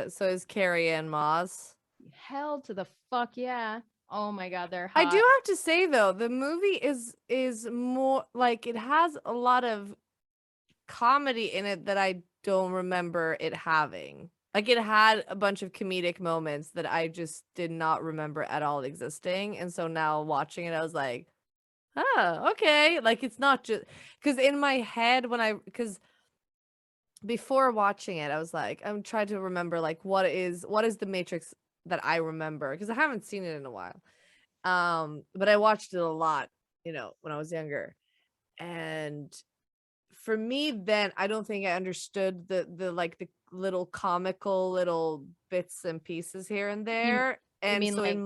So is Carrie-Anne Moss. Hell to the fuck yeah. Oh my God, they're hot. I do have to say though, the movie is more like, it has a lot of comedy in it that I don't remember it having. Like it had a bunch of comedic moments that I just did not remember at all existing. And so now watching it, I was like, oh, okay. Like it's not just because in my head because before watching it, I was like, I'm trying to remember like what is the Matrix that I remember, because I haven't seen it in a while. But I watched it a lot, when I was younger. And for me then, I don't think I understood the like the little comical little bits and pieces here and there. And mean, so like,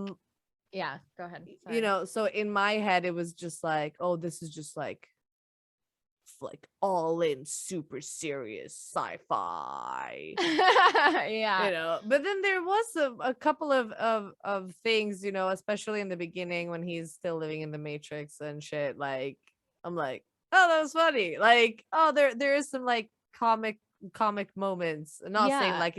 yeah, go ahead. Sorry. So in my head it was just like, oh, this is just like all in super serious sci-fi. Yeah. But then there was a couple of things, especially in the beginning when he's still living in the Matrix and shit. Like I'm like, oh, that was funny. Like, oh, there is some like comic moments. I'm not saying like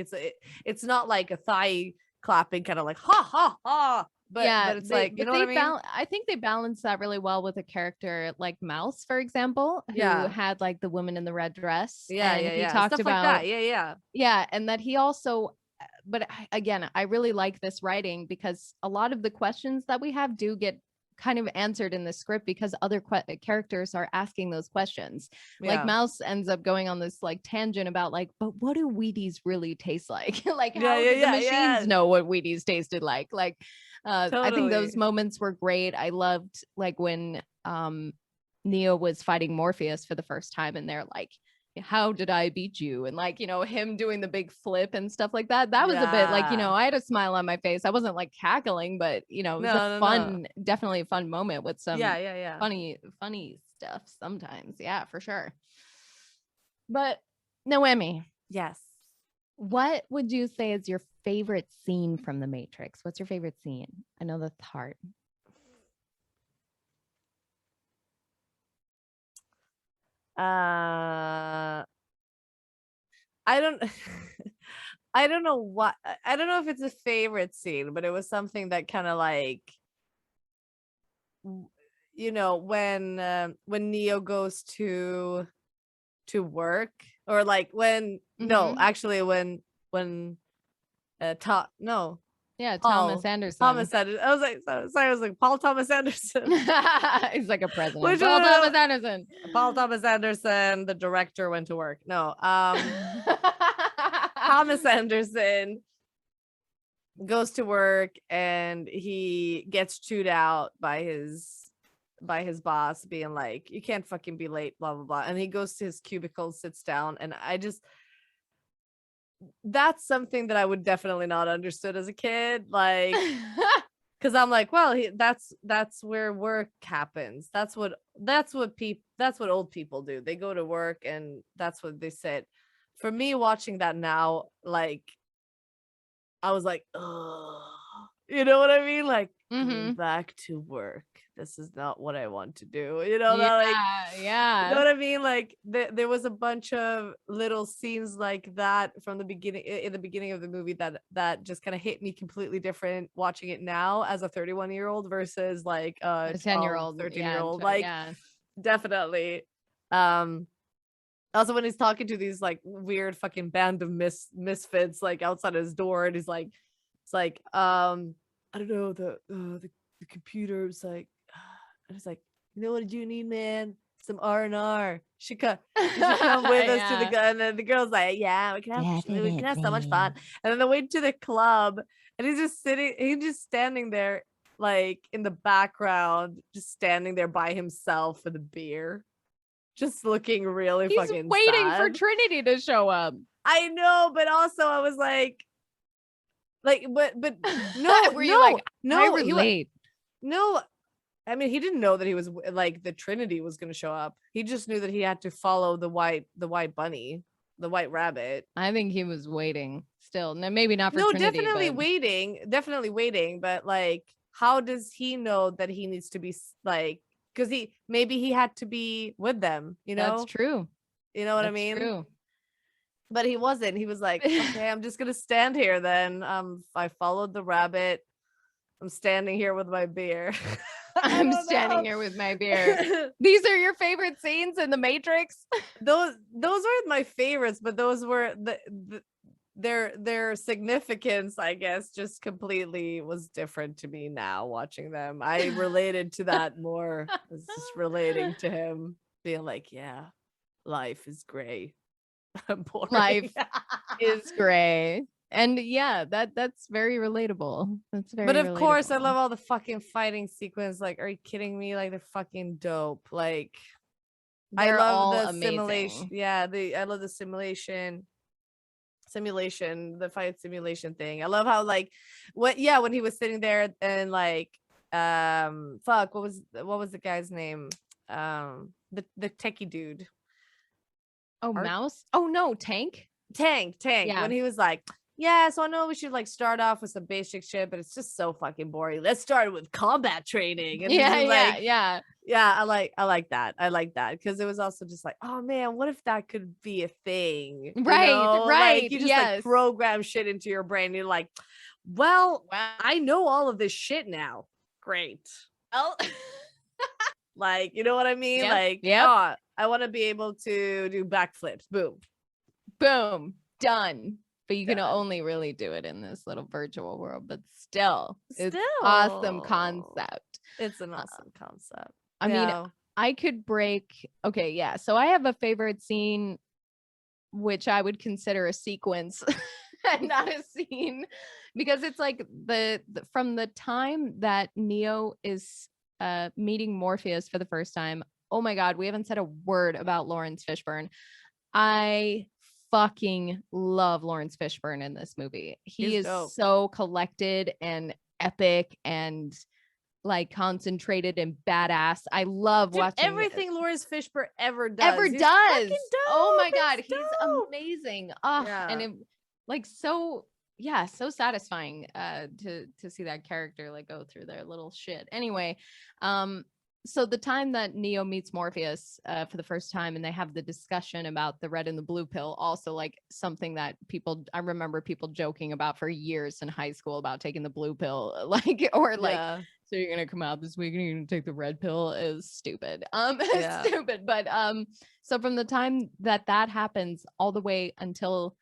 it's not like a thigh clapping kind of like ha ha ha, but it's like, you know what I mean? I think they balanced that really well with a character like Mouse, for example, who had like the woman in the red dress. He talked stuff about like that. Yeah, and that he also, but again, I really like this writing because a lot of the questions that we have do get kind of answered in the script because other characters are asking those questions. Like Mouse ends up going on this like tangent about like, but what do Wheaties really taste like? Like how do the machines know what Wheaties tasted like? Like totally. I think those moments were great. I loved like when Neo was fighting Morpheus for the first time and they're like, how did I beat you? And like, him doing the big flip and stuff like that. That was a bit like, I had a smile on my face. I wasn't like cackling, but it was definitely a fun moment with some funny stuff sometimes. Yeah, for sure. But Noemi. Yes. What would you say is your favorite scene from The Matrix? What's your favorite scene? I know that's hard. I don't I don't know what, I don't know if it's a favorite scene, but it was something that kind of like, when Neo goes to work, or like when no, actually when Thomas Anderson. Thomas Anderson. I was like, sorry, I was like Paul Thomas Anderson. He's like a president. Thomas Anderson. Paul Thomas Anderson, the director, went to work. No, Thomas Anderson goes to work and he gets chewed out by his boss, being like, you can't fucking be late, blah blah blah. And he goes to his cubicle, sits down, and that's something that I would definitely not understood as a kid, like because I'm like, well, that's where work happens. That's what old people do. They go to work and that's what they said. For me, watching that now, like I was like, oh, you know what I mean? Like, going back to work. This is not what I want to do. You know what I mean? Like there was a bunch of little scenes like that from the beginning, in the beginning of the movie, that just kind of hit me completely different watching it now as a 31-year-old versus like a 10-year-old, 13-year-old. Like definitely. Also when he's talking to these like weird fucking band of misfits like outside his door, and he's like, it's like, I don't know, the computer's like, and it's like, you know what you need, man? Some R&R. She come with us to the gun. And then the girl's like, yeah, we can have so much fun. And then they went to the club, and he's just standing there, like in the background, just standing there by himself with a beer, just looking really fucking waiting sad. for Trinity to show up. I know, but also I was like, but no, were you like, no, I relate. No, I mean, he didn't know that he was like the Trinity was going to show up. He just knew that he had to follow the white bunny, the white rabbit. I think he was waiting still. No, maybe not for Trinity. No, definitely waiting. But like, how does he know that he needs to be like? Because maybe he had to be with them. You know, that's true. You know what I mean? True. But he wasn't. He was like, okay, I'm just gonna stand here then. I followed the rabbit. I'm standing here with my beer. I'm standing here with my beer. These are your favorite scenes in The Matrix? Those aren't my favorites, but those were their significance, I guess, just completely was different to me now watching them. I related to that more. It's just relating to him being like, yeah, life is gray. Boring. Life is gray. And yeah, that's very relatable. That's very But of course, I relatable. love all the fucking fighting sequence. Like, are you kidding me? Like, they're fucking dope. Like, I They're love all the simulation. amazing. Yeah, I love the simulation, the fight simulation thing. I love how like when he was sitting there and like fuck, what was the guy's name? The techie dude. Oh, Art? Mouse? Oh no, Tank? Tank. Yeah. When he was like, yeah, so I know we should like start off with some basic shit, but it's just so fucking boring. Let's start with combat training. And Yeah, like, yeah. yeah, I like that. I like that because it was also just like, oh man, what if that could be a thing? Right, Like you just like yes. program shit into your brain. You're like, well, Wow. I know all of this shit now. Great. Well, Like, you know what I mean? Yep, Like, yep. oh, I want to be able to do backflips. Boom. Boom, done. But you can Done. only really do it in this little virtual world, but still, it's Still. awesome concept. It's an awesome concept. I mean, I could break. Okay, yeah. So I have a favorite scene, which I would consider a sequence and not a scene, because it's like the from the time that Neo is meeting Morpheus for the first time. Oh my God, we haven't said a word about Lawrence Fishburne. I fucking love Lawrence Fishburne in this movie. He He's is dope. so collected and epic and like concentrated and badass. I love watching everything Lawrence Fishburne ever does. He's does. fucking Oh my dope. God, He's he's dope. amazing. Yeah. And it like so satisfying to see that character like go through their little shit. Anyway, so the time that Neo meets Morpheus for the first time and they have the discussion about the red and the blue pill, also like something that I remember people joking about for years in high school about taking the blue pill, like, or like, so you're gonna come out this week and you're gonna take the red pill is stupid. It's stupid. But so from the time that happens all the way until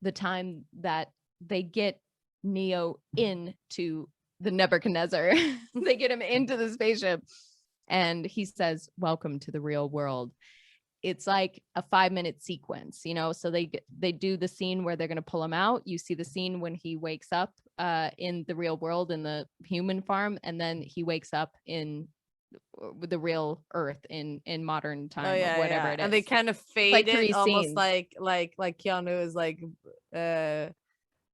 the time that they get Neo into the Nebuchadnezzar, they get him into the spaceship and he says, "Welcome to the real world." It's like a 5-minute sequence, you know, so they do the scene where they're going to pull him out. You see the scene when he wakes up in the real world in the human farm, and then he wakes up in the real earth in modern time, or whatever it is. And they kind of fade like it almost scenes. like Keanu is like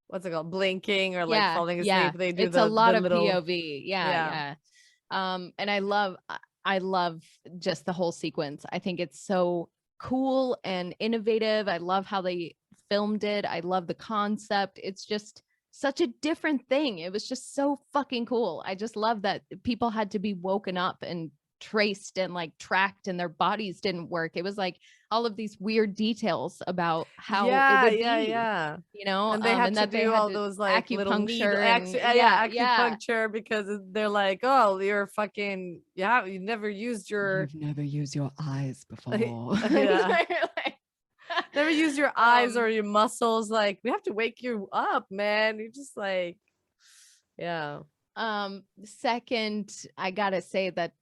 what's it called, blinking or like falling asleep. They do it's a lot of little POV. And I love just the whole sequence. I think it's so cool and innovative. I love how they filmed it. I love the concept. It's just such a different thing. It was just so fucking cool. I just love that people had to be woken up and traced and like tracked and their bodies didn't work. It was like all of these weird details about how it would be, you know, and they had to do all those like acupuncture acupuncture because they're like, oh, you're fucking you've never used your eyes before. Never use your eyes or your muscles. Like, we have to wake you up, man. You're just like, second, I gotta say that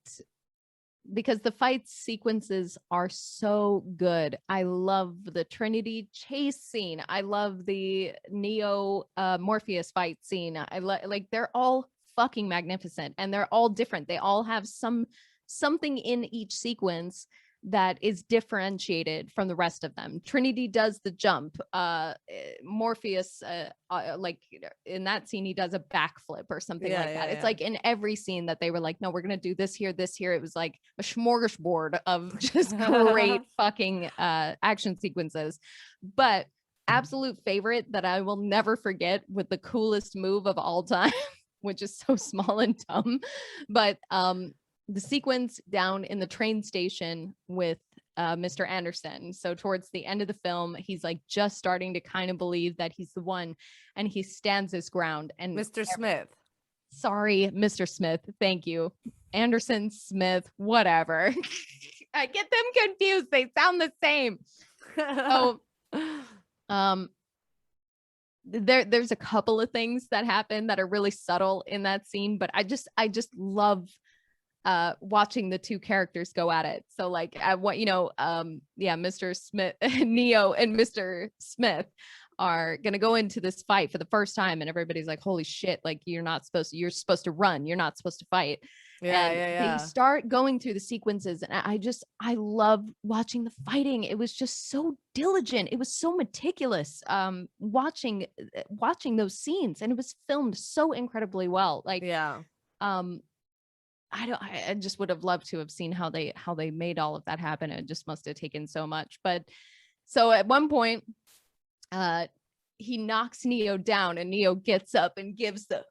because the fight sequences are so good. I love the Trinity chase scene. I love the Neo Morpheus fight scene. I like they're all fucking magnificent and they're all different. They all have something in each sequence that is differentiated from the rest of them. Trinity does the jump. Morpheus, like in that scene, he does a backflip or something like that. It's like in every scene that they were like, no, we're gonna do this here, this here. It was like a smorgasbord of just great fucking action sequences. But absolute favorite that I will never forget with the coolest move of all time, which is so small and dumb, but the sequence down in the train station with Mr. Anderson. So towards the end of the film, he's like just starting to kind of believe that he's the one, and he stands his ground. And Mr. Smith. Sorry, Mr. Smith. Thank you. Anderson, Smith, whatever. I get them confused. They sound the same. So, there's a couple of things that happen that are really subtle in that scene, but I just love watching the two characters go at it. So like Mr. Smith, Neo and Mr. Smith are gonna go into this fight for the first time, and everybody's like, holy shit, like you're supposed to run, you're not supposed to fight. They start going through the sequences, and I love watching the fighting. It was just so diligent, it was so meticulous, watching those scenes, and it was filmed so incredibly well. Like I just would have loved to have seen how they made all of that happen. It just must have taken so much. But so at one point, he knocks Neo down, and Neo gets up and gives the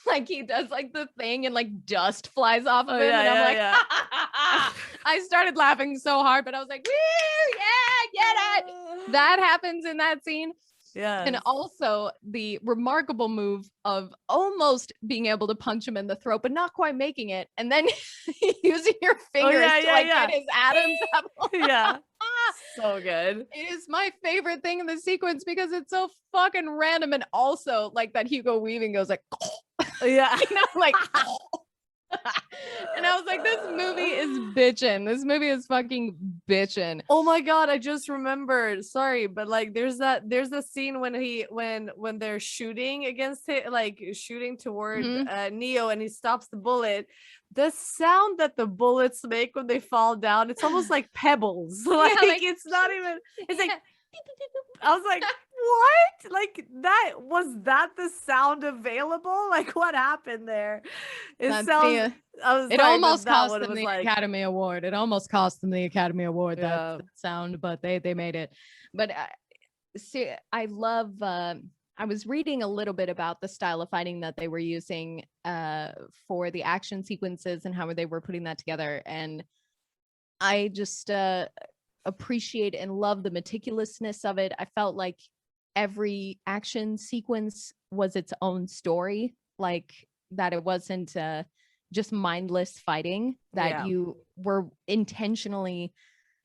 like he does like the thing, and like dust flies off of him. And I'm like, I started laughing so hard, but I was like, woo, yeah, get it. That happens in that scene. Yeah. And also the remarkable move of almost being able to punch him in the throat, but not quite making it. And then using your fingers to get his atoms up. Yeah. So good. It is my favorite thing in the sequence because it's so fucking random. And also like that Hugo Weaving goes like, yeah, you know, like, and I was like, this movie is bitchin'. This movie is fucking bitchin'. Oh my god, I just remembered. Sorry, but like there's that scene when they're shooting against it, like shooting toward Neo, and he stops the bullet. The sound that the bullets make when they fall down, it's almost like pebbles. Like it's not even, it's like I was like, what? Like was that the sound available? Like what happened there? It almost cost them the Academy Award. It almost cost them the Academy Award, that sound, but they made it. But see, I love I was reading a little bit about the style of fighting that they were using for the action sequences and how they were putting that together, and I just appreciate and love the meticulousness of it. I felt like every action sequence was its own story, like that it wasn't just mindless fighting, that you were intentionally,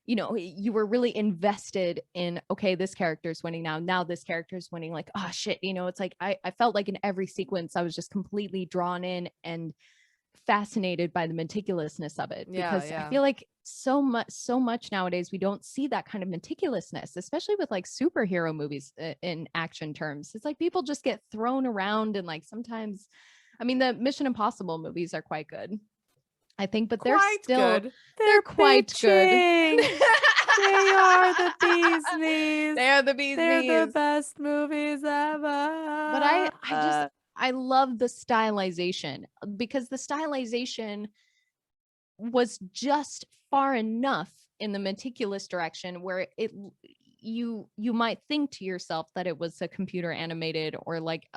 you know, you were really invested in, okay, this character's winning now this character's winning, like, oh shit, you know, it's like I felt like in every sequence I was just completely drawn in and fascinated by the meticulousness of it, because I feel like so much nowadays we don't see that kind of meticulousness, especially with like superhero movies in action terms. It's like people just get thrown around, and like sometimes, I mean, the Mission Impossible movies are quite good, I think, but they're quite good. They are the bee's knees. They are the bee's knees. They're the best movies ever. But I love the stylization, because the stylization was just far enough in the meticulous direction where you might think to yourself that it was a computer animated or like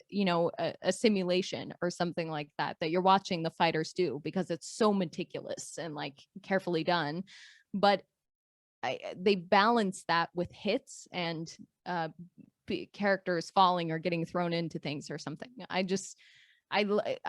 you know, a simulation or something like that you're watching the fighters do, because it's so meticulous and like carefully done. But they balance that with hits and characters falling or getting thrown into things or something. I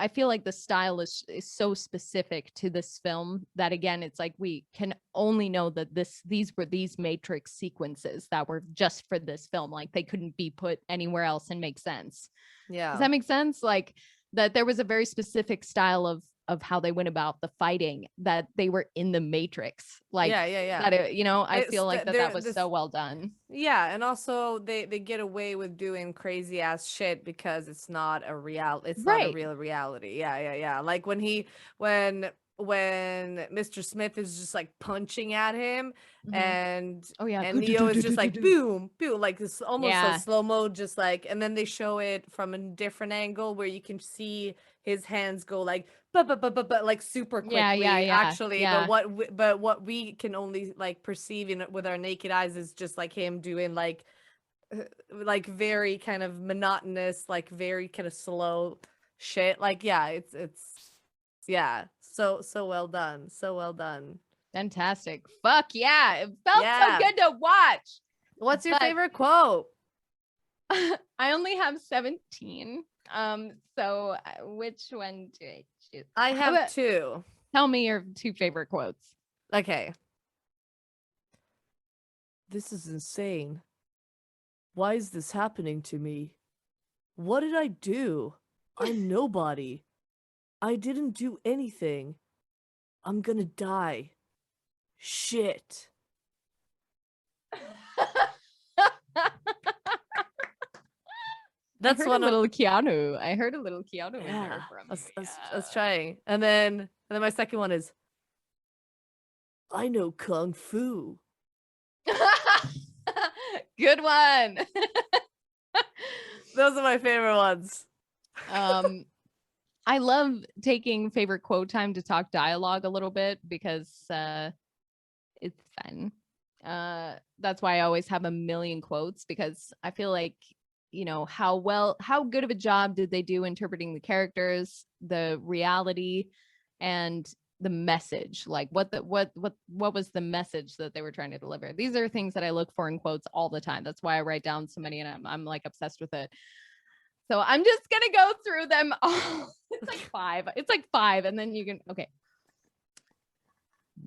feel like the style is so specific to this film that, again, it's like we can only know that these were these Matrix sequences that were just for this film. Like they couldn't be put anywhere else and make sense. Yeah. Does that make sense? Like that there was a very specific style of how they went about the fighting, that they were in the Matrix. Like that it, you know, I feel like that was so well done. Yeah, and also they get away with doing crazy ass shit because it's not a reality. It's not a real reality. Yeah. Like when Mr. Smith is just like punching at him, and Neo is just like boom, boom, like this almost so slow-mo, just like, and then they show it from a different angle where you can see his hands go like but like super quickly, actually. But what we can only like perceive with our naked eyes is just like him doing like very kind of monotonous, like very kind of slow shit. Like it's so well done, Fantastic. Fuck yeah, it felt so good to watch. What's your favorite quote? I only have 17. So which one do I choose? I have 2. Tell me your 2 favorite quotes. Okay. This is insane. Why is this happening to me? What did I do? I'm nobody. I didn't do anything. I'm gonna die. Shit. That's one little Keanu. I heard a little Keanu in there from I was trying. And then my second one is, I know Kung Fu. Good one. Those are my favorite ones. I love taking favorite quote time to talk dialogue a little bit because it's fun. That's why I always have a million quotes, because I feel like, you know, how good of a job did they do interpreting the characters, the reality, and the message. Like what was the message that they were trying to deliver? These are things that I look for in quotes all the time. That's why I write down so many, and I'm like obsessed with it. So I'm just gonna go through them all. It's like five, and then you can, okay.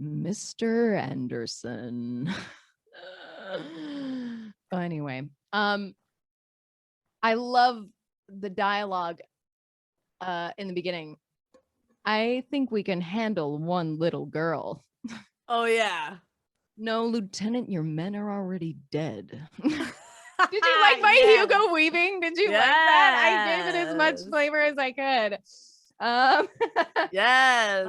Mr. Anderson. Anyway, I love the dialogue in the beginning. I think we can handle one little girl. Oh yeah. No, Lieutenant, your men are already dead. Did you like my Hugo Weaving? Did you like that? I gave it as much flavor as I could. Yes.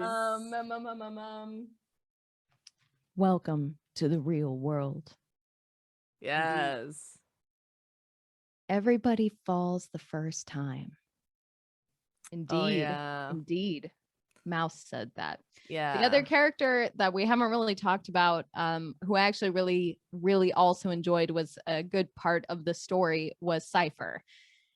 Welcome to the real world. Yes. Everybody falls the first time. Indeed. Oh, yeah. Indeed. Mouse said that. Yeah. The other character that we haven't really talked about, who I actually really, really also enjoyed, was a good part of the story, was Cypher.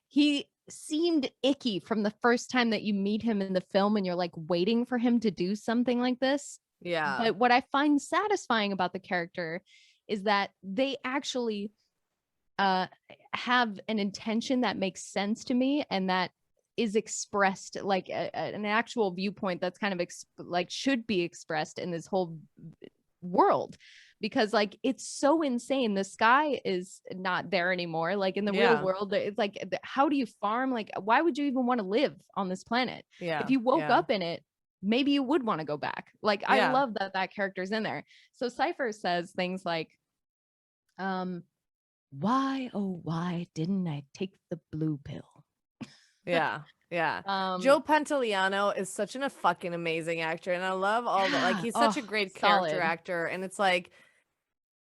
He seemed icky from the first time that you meet him in the film, and you're like waiting for him to do something like this. Yeah. But what I find satisfying about the character is that they actually have an intention that makes sense to me, and that is expressed like an actual viewpoint that's kind of like should be expressed in this whole world, because like it's so insane. The sky is not there anymore. Like in the real world, it's like, how do you farm? Like, why would you even want to live on this planet? If you woke up in it, maybe you would want to go back. Like, I love that character's in there. So Cypher says things like, why, oh, why didn't I take the blue pill? Yeah. Joe Pantoliano is such a fucking amazing actor, and I love all the, like, he's such a great character actor, and it's like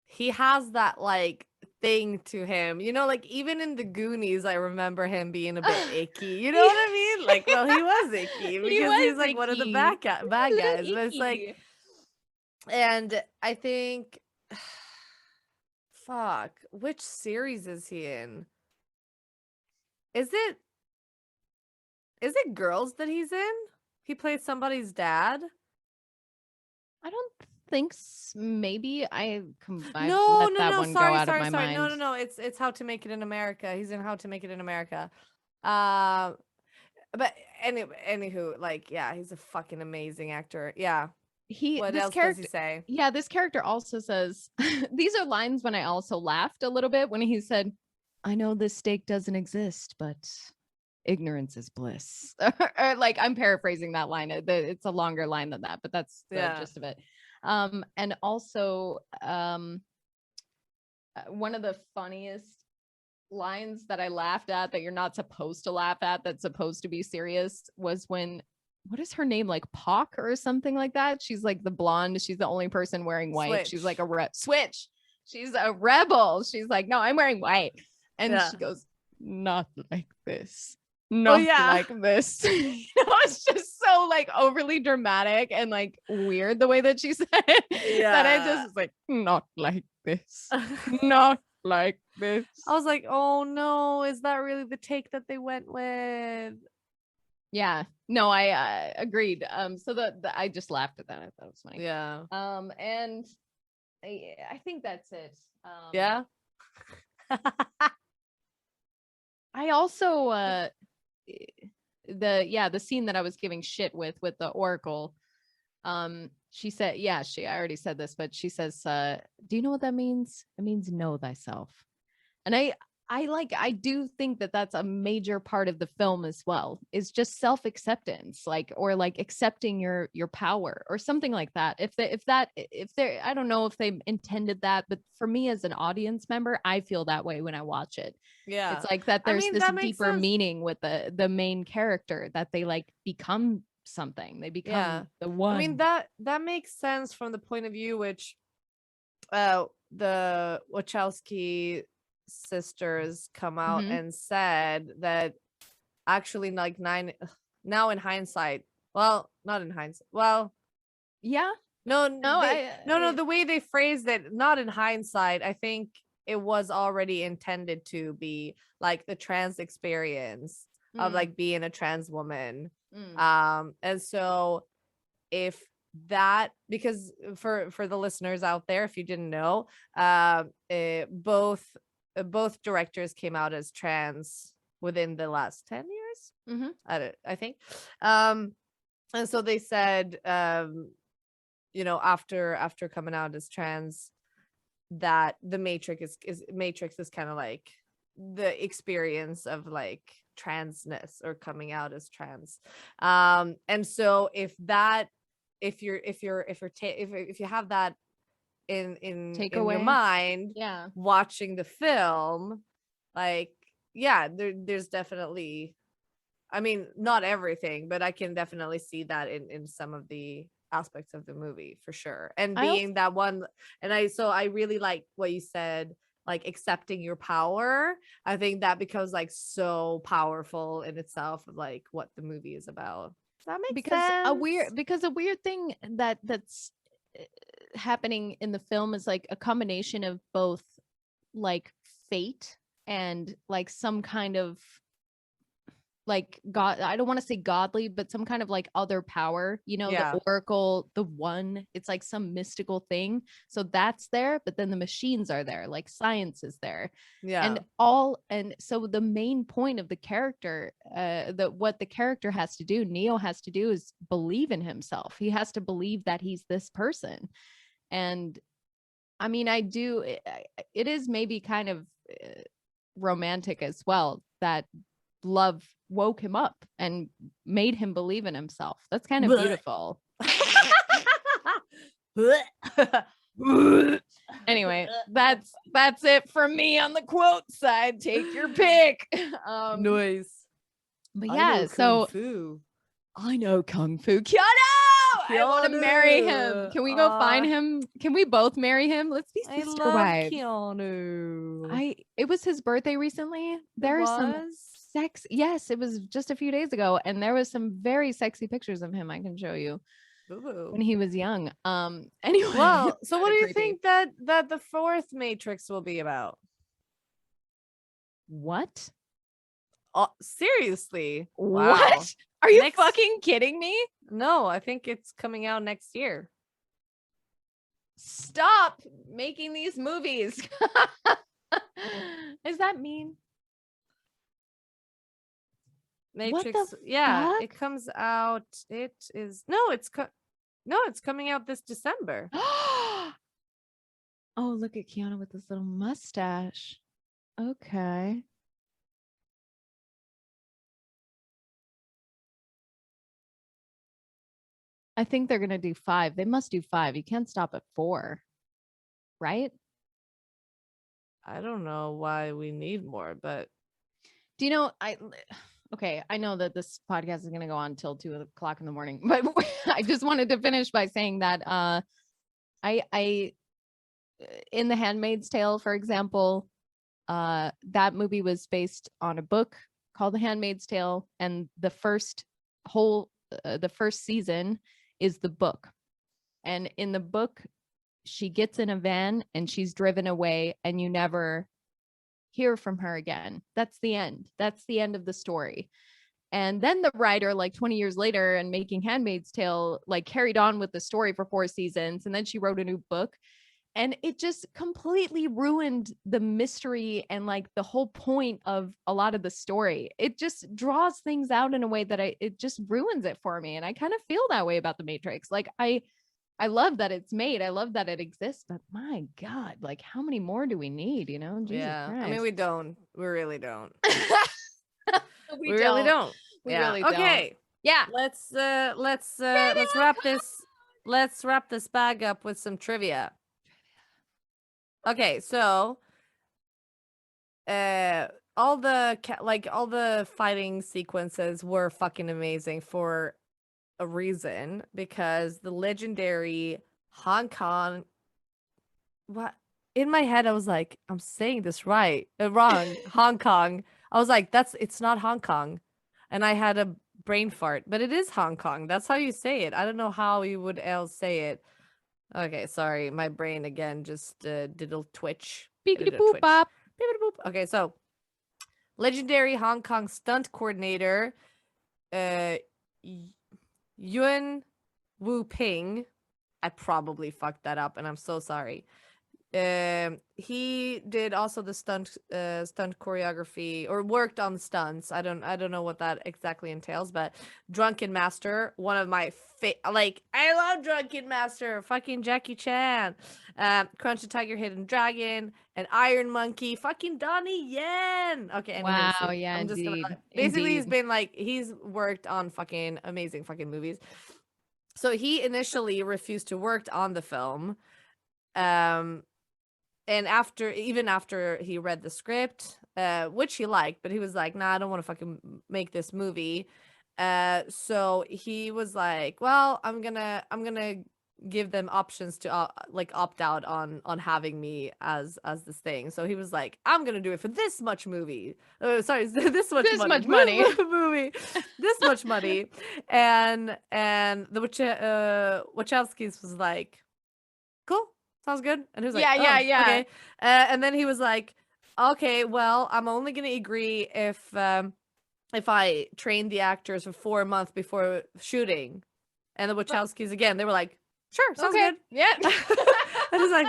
he has that like thing to him, you know, like even in the Goonies I remember him being a bit icky, you know what I mean? Like, well, he was icky because he's like one of the bad guys, but it's like, and I think fuck, which series is he in? Is it Girls that he's in? He plays somebody's dad. I don't think maybe I no, let that one go out of my mind. No, it's How to Make It in America. He's in How to Make It in America. But anywho, like, yeah, he's a fucking amazing actor. Yeah. What else does he say? Yeah, this character also says, these are lines when I also laughed a little bit when he said, I know this steak doesn't exist, but ignorance is bliss. Or like, I'm paraphrasing that line. It's a longer line than that, but that's the gist of it. And also, one of the funniest lines that I laughed at, that you're not supposed to laugh at, that's supposed to be serious, was when, what is her name, like Pock or something like that? She's like the blonde, she's the only person wearing white. Switch. She's like a Switch. She's a rebel. She's like, no, I'm wearing white. And she goes, not like this. Not like this. You know, it's just so like overly dramatic and like weird the way that she said it. That I just was like, not like this. Not like this. I was like, oh no, is that really the take that they went with? Yeah, no, I agreed. So I just laughed at that. I thought it was funny. Yeah. And I think that's it. Yeah. I also the scene that I was giving shit with the Oracle. She said, I already said this, but she says, do you know what that means? It means know thyself. And I I do think that that's a major part of the film as well, is just self-acceptance, like, or like accepting your power or something like that. If they I don't know if they intended that, but for me as an audience member, I feel that way when I watch it. Yeah. It's like that I there's mean, this that makes deeper sense. meaning with the main character, that they like become something. They become the one. I mean, that makes sense from the point of view which the Wachowski sisters come out and said that actually, like, now in hindsight, well, not in hindsight, well, yeah, no, no, the way they phrased it, not in hindsight, I think it was already intended to be like the trans experience of like being a trans woman. And so if that, because for the listeners out there, if you didn't know, both directors came out as trans within the last 10 years. I think. And so they said, you know, after coming out as trans, that the Matrix is kind of like the experience of like transness or coming out as trans. And so if you have that in your mind, watching the film, like, yeah, there's definitely, I mean, not everything, but I can definitely see that in some of the aspects of the movie for sure. And being that one, and I really like what you said, like accepting your power. I think that becomes like so powerful in itself of like what the movie is about. That makes sense. Because a weird thing that's happening in the film is like a combination of both like fate and like some kind of like God, I don't want to say godly, but some kind of like other power, you know, the oracle, the one, it's like some mystical thing. So that's there, but then the machines are there, like science is there. And so the main point of the character, what the character has to do, Neo has to do, is believe in himself. He has to believe that he's this person. And I mean, it is maybe kind of romantic as well, that love woke him up and made him believe in himself. That's kind of beautiful. Anyway, that's it for me on the quote side. Take your pick. Noise. But yeah, so I know Kung Fu. Keanu! I want to marry him. Can we go find him? Can we both marry him? Let's be sister wives. Keanu. It was his birthday recently. There's some sex. Yes, it was just a few days ago, and there was some very sexy pictures of him I can show you. Ooh. When he was young. Anyway. Well, so what do you think that the fourth Matrix will be about? What? Seriously? Wow. What? Are you fucking kidding me? No, I think it's coming out next year. Stop making these movies. Does that mean Matrix? Yeah, it comes out. It is it's coming out this December. Oh, look at Keanu with this little mustache. Okay. I think they're gonna do 5. They must do 5. You can't stop at 4, right? I don't know why we need more, but do you know? Okay, I know that this podcast is gonna go on till 2 o'clock in the morning, but I just wanted to finish by saying that I in The Handmaid's Tale, for example, that movie was based on a book called The Handmaid's Tale, and the first season is the book. And in the book, she gets in a van and she's driven away, and you never hear from her again. That's the end. That's the end of the story. And then the writer, like 20 years later and making Handmaid's Tale, like carried on with the story for 4 seasons. And then she wrote a new book, and it just completely ruined the mystery and like the whole point of a lot of the story. It just draws things out in a way that it just ruins it for me. And I kind of feel that way about the Matrix. Like I I love that it's made. I love that it exists, but my God, like how many more do we need? You know, Jesus Christ. I mean, we don't. We really don't. we really don't. We really don't. Okay. Yeah. Let's wrap this. Let's wrap this bag up with some trivia. Okay, so all the fighting sequences were fucking amazing for a reason, because the legendary Hong Kong, what in my head I was like, I'm saying this right, wrong. Hong Kong. I was like, it's not Hong Kong, and I had a brain fart, but it is Hong Kong. That's how you say it. I don't know how you would else say it. Okay, sorry, my brain again just did a little twitch. Beepity boop bop. Okay, so legendary Hong Kong stunt coordinator Yuen Wu Ping. I probably fucked that up, and I'm so sorry. He did also the stunt choreography, or worked on stunts. I don't know what that exactly entails, but Drunken Master, one of my I love Drunken Master, fucking Jackie Chan, Crunch the Tiger, Hidden Dragon, and Iron Monkey, fucking Donnie Yen. Okay, anyways, wow, yeah, I'm just indeed. gonna basically he's worked on fucking amazing fucking movies. So he initially refused to work on the film. And after he read the script, which he liked, but he was like, nah, I don't want to fucking make this movie. So he was like, well, I'm gonna give them options to opt out on having me as this thing. So he was like, I'm gonna do it for this much movie. This much money. Movie. This much money. And the Wachowskis was like, cool. Sounds good. And he was like, yeah. Okay. And then he was like, okay, well, I'm only going to agree if I train the actors for 4 months before shooting. And the Wachowskis, again, they were like, sure, sounds good. Yeah. And he's like,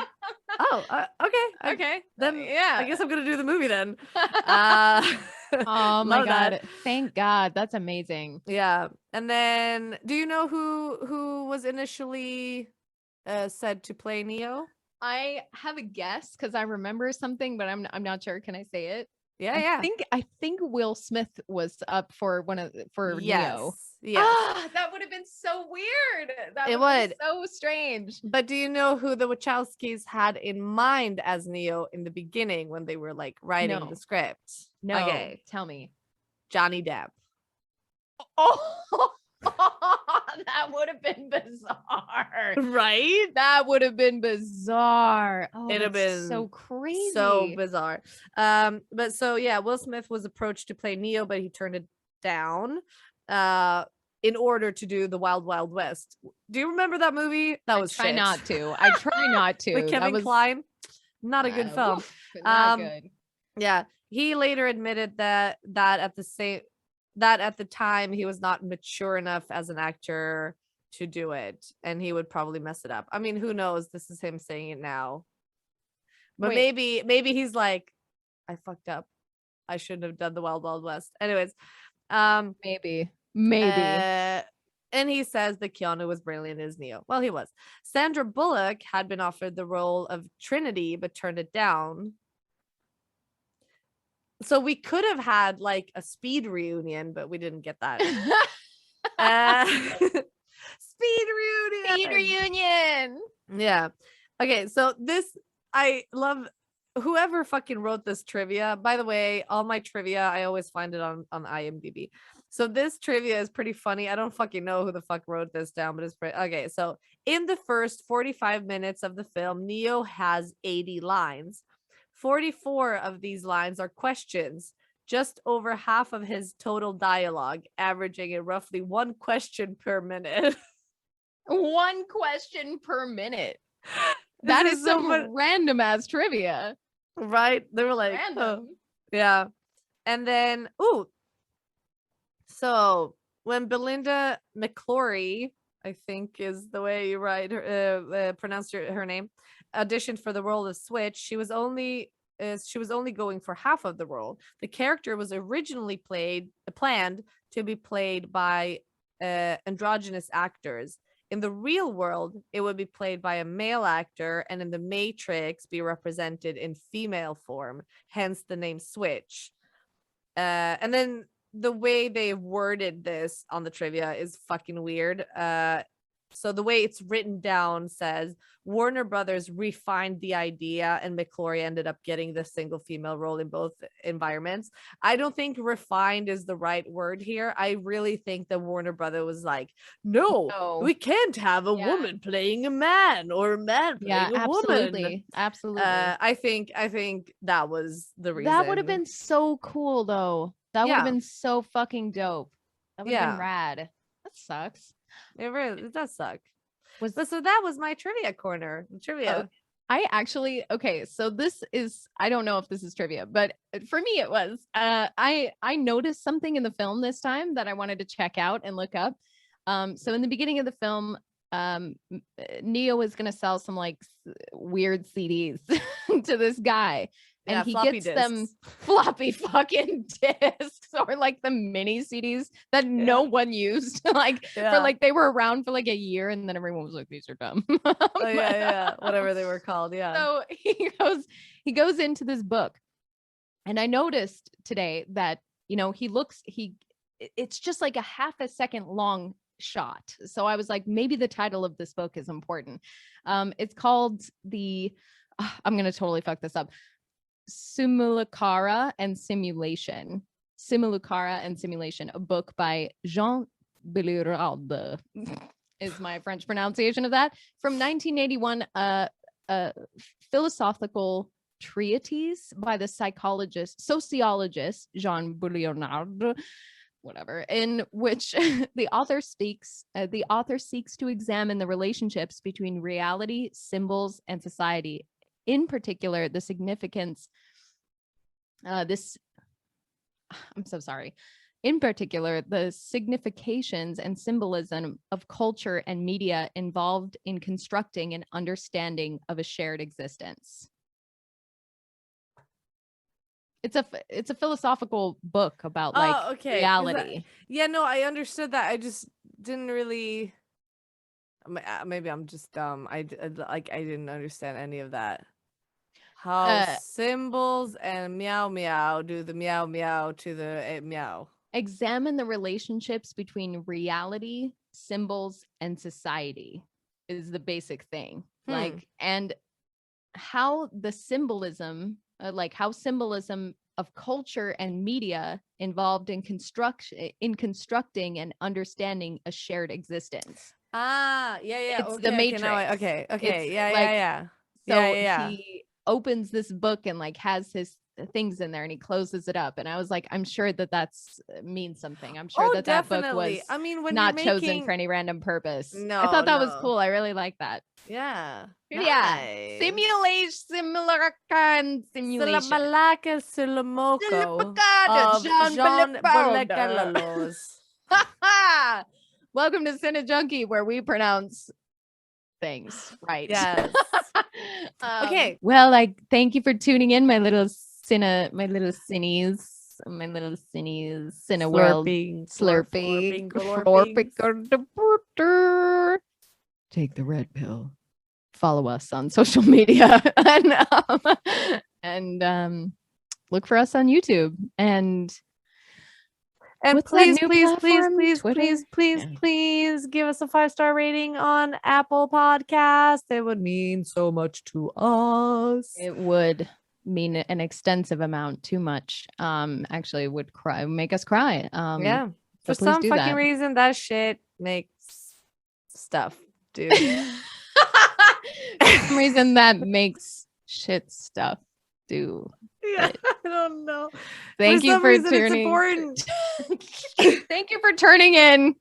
oh, okay. Okay. Then yeah. I guess I'm going to do the movie then. Oh my God. That. Thank God. That's amazing. Yeah. And then do you know who was initially said to play Neo? I have a guess because I remember something, but I'm not sure. Can I say it? Yeah. I think Will Smith was up for Neo. Yes. That would have been so weird. That It would would. so strange. But do you know who the Wachowskis had in mind as Neo in the beginning when they were like writing the script? No. Okay. Tell me. Johnny Depp. Oh, that would have been bizarre. Right? That would have been bizarre. Oh, it'd have been so crazy. So bizarre. But so yeah, Will Smith was approached to play Neo, but he turned it down in order to do the Wild Wild West. Do you remember that movie? That was I try shit. not to. I try not to. With Kevin Kline. Not a good film. Not good. Yeah. He later admitted that at the time he was not mature enough as an actor to do it, and he would probably mess it up. I mean, who knows? This is him saying it now. But maybe he's like, I fucked up. I shouldn't have done the Wild Wild West. Anyways, maybe. And he says that Keanu was brilliant as Neo. Well, he was. Sandra Bullock had been offered the role of Trinity, but turned it down. So we could have had like a speed reunion, but we didn't get that. Speed reunion. Yeah. Okay. So I love whoever fucking wrote this trivia. By the way, all my trivia, I always find it on IMDb. So this trivia is pretty funny. I don't fucking know who the fuck wrote this down, but it's pretty okay. So in the first 45 minutes of the film, Neo has 80 lines. 44 of these lines are questions, just over half of his total dialogue, averaging at roughly 1 question per minute. 1 question per minute. That is some random ass trivia. Right? They were like, oh. Yeah. And then, so when Belinda McClory, I think is the way you write her, pronounce her name, auditioned for the role of Switch, she was only going for half of the role. The character was originally planned to be played by androgynous actors. In the real world, it would be played by a male actor, and in the Matrix, be represented in female form, hence the name Switch. And then the way they worded this on the trivia is fucking weird. So the way it's written down says Warner Brothers refined the idea and McClory ended up getting the single female role in both environments. I don't think refined is the right word here. I really think that Warner Brother was like, no, we can't have a woman playing a man or a man playing a woman. Absolutely. I think that was the reason. That would have been so cool though. That would have been so fucking dope. That would have been rad. That sucks. It does suck. So that was my trivia corner. Trivia. I actually, okay, so this is, I don't know if this is trivia, but for me it was. I noticed something in the film this time that I wanted to check out and look up. So in the beginning of the film, Neo is going to sell some like weird CDs to this guy. And he gets them floppy fucking discs or like the mini CDs that no one used. For like they were around for like a year and then everyone was like, these are dumb. Whatever they were called. Yeah. So he goes into this book. And I noticed today that, you know, it's just like a half a second long shot. So I was like, maybe the title of this book is important. It's called I'm going to totally fuck this up. Simulacra and Simulation, a book by Jean Billiraud is my French pronunciation of that, from 1981, a philosophical treatise by the sociologist Jean Billiraud, whatever, in which the author seeks to examine the relationships between reality, symbols, and society. In particular, the significance, I'm so sorry. In particular, the significations and symbolism of culture and media involved in constructing an understanding of a shared existence. It's a philosophical book about reality. I understood that. I just didn't really. Maybe I'm just dumb. I didn't understand any of that. How symbols and meow meow do the meow meow to the meow. Examine the relationships between reality, symbols, and society is the basic thing. And how the symbolism, of culture and media involved in constructing and understting a shared existence. It's the Matrix. He opens this book and like has his things in there and he closes it up, and I was like, I'm sure that's means something. I'm sure that book was when not chosen for any random purpose. I thought that was cool. I really like that. Nice. Simulation, simulation. Welcome to CineJunkie, where we pronounce things right. Yes. Okay. Well, thank you for tuning in, my little cineworld slurping. Take the red pill. Follow us on social media and look for us on YouTube and please give us a 5-star rating on Apple Podcasts. It would mean so much to us. It would mean an extensive amount. Too much. Actually would make us cry. For some fucking reason, that shit makes stuff, dude. For some reason that makes shit stuff do. I don't know. Thank you for tuning. Thank you for turning in.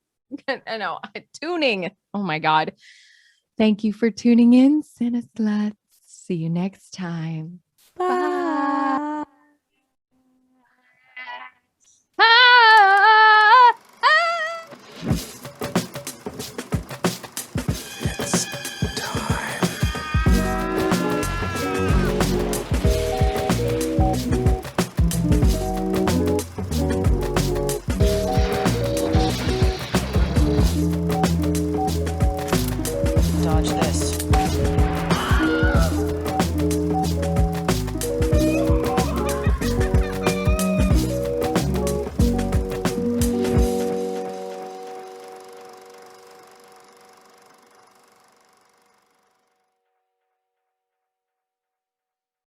I know, tuning. Oh my God. Thank you for tuning in, Cinesluts. See you next time. Bye.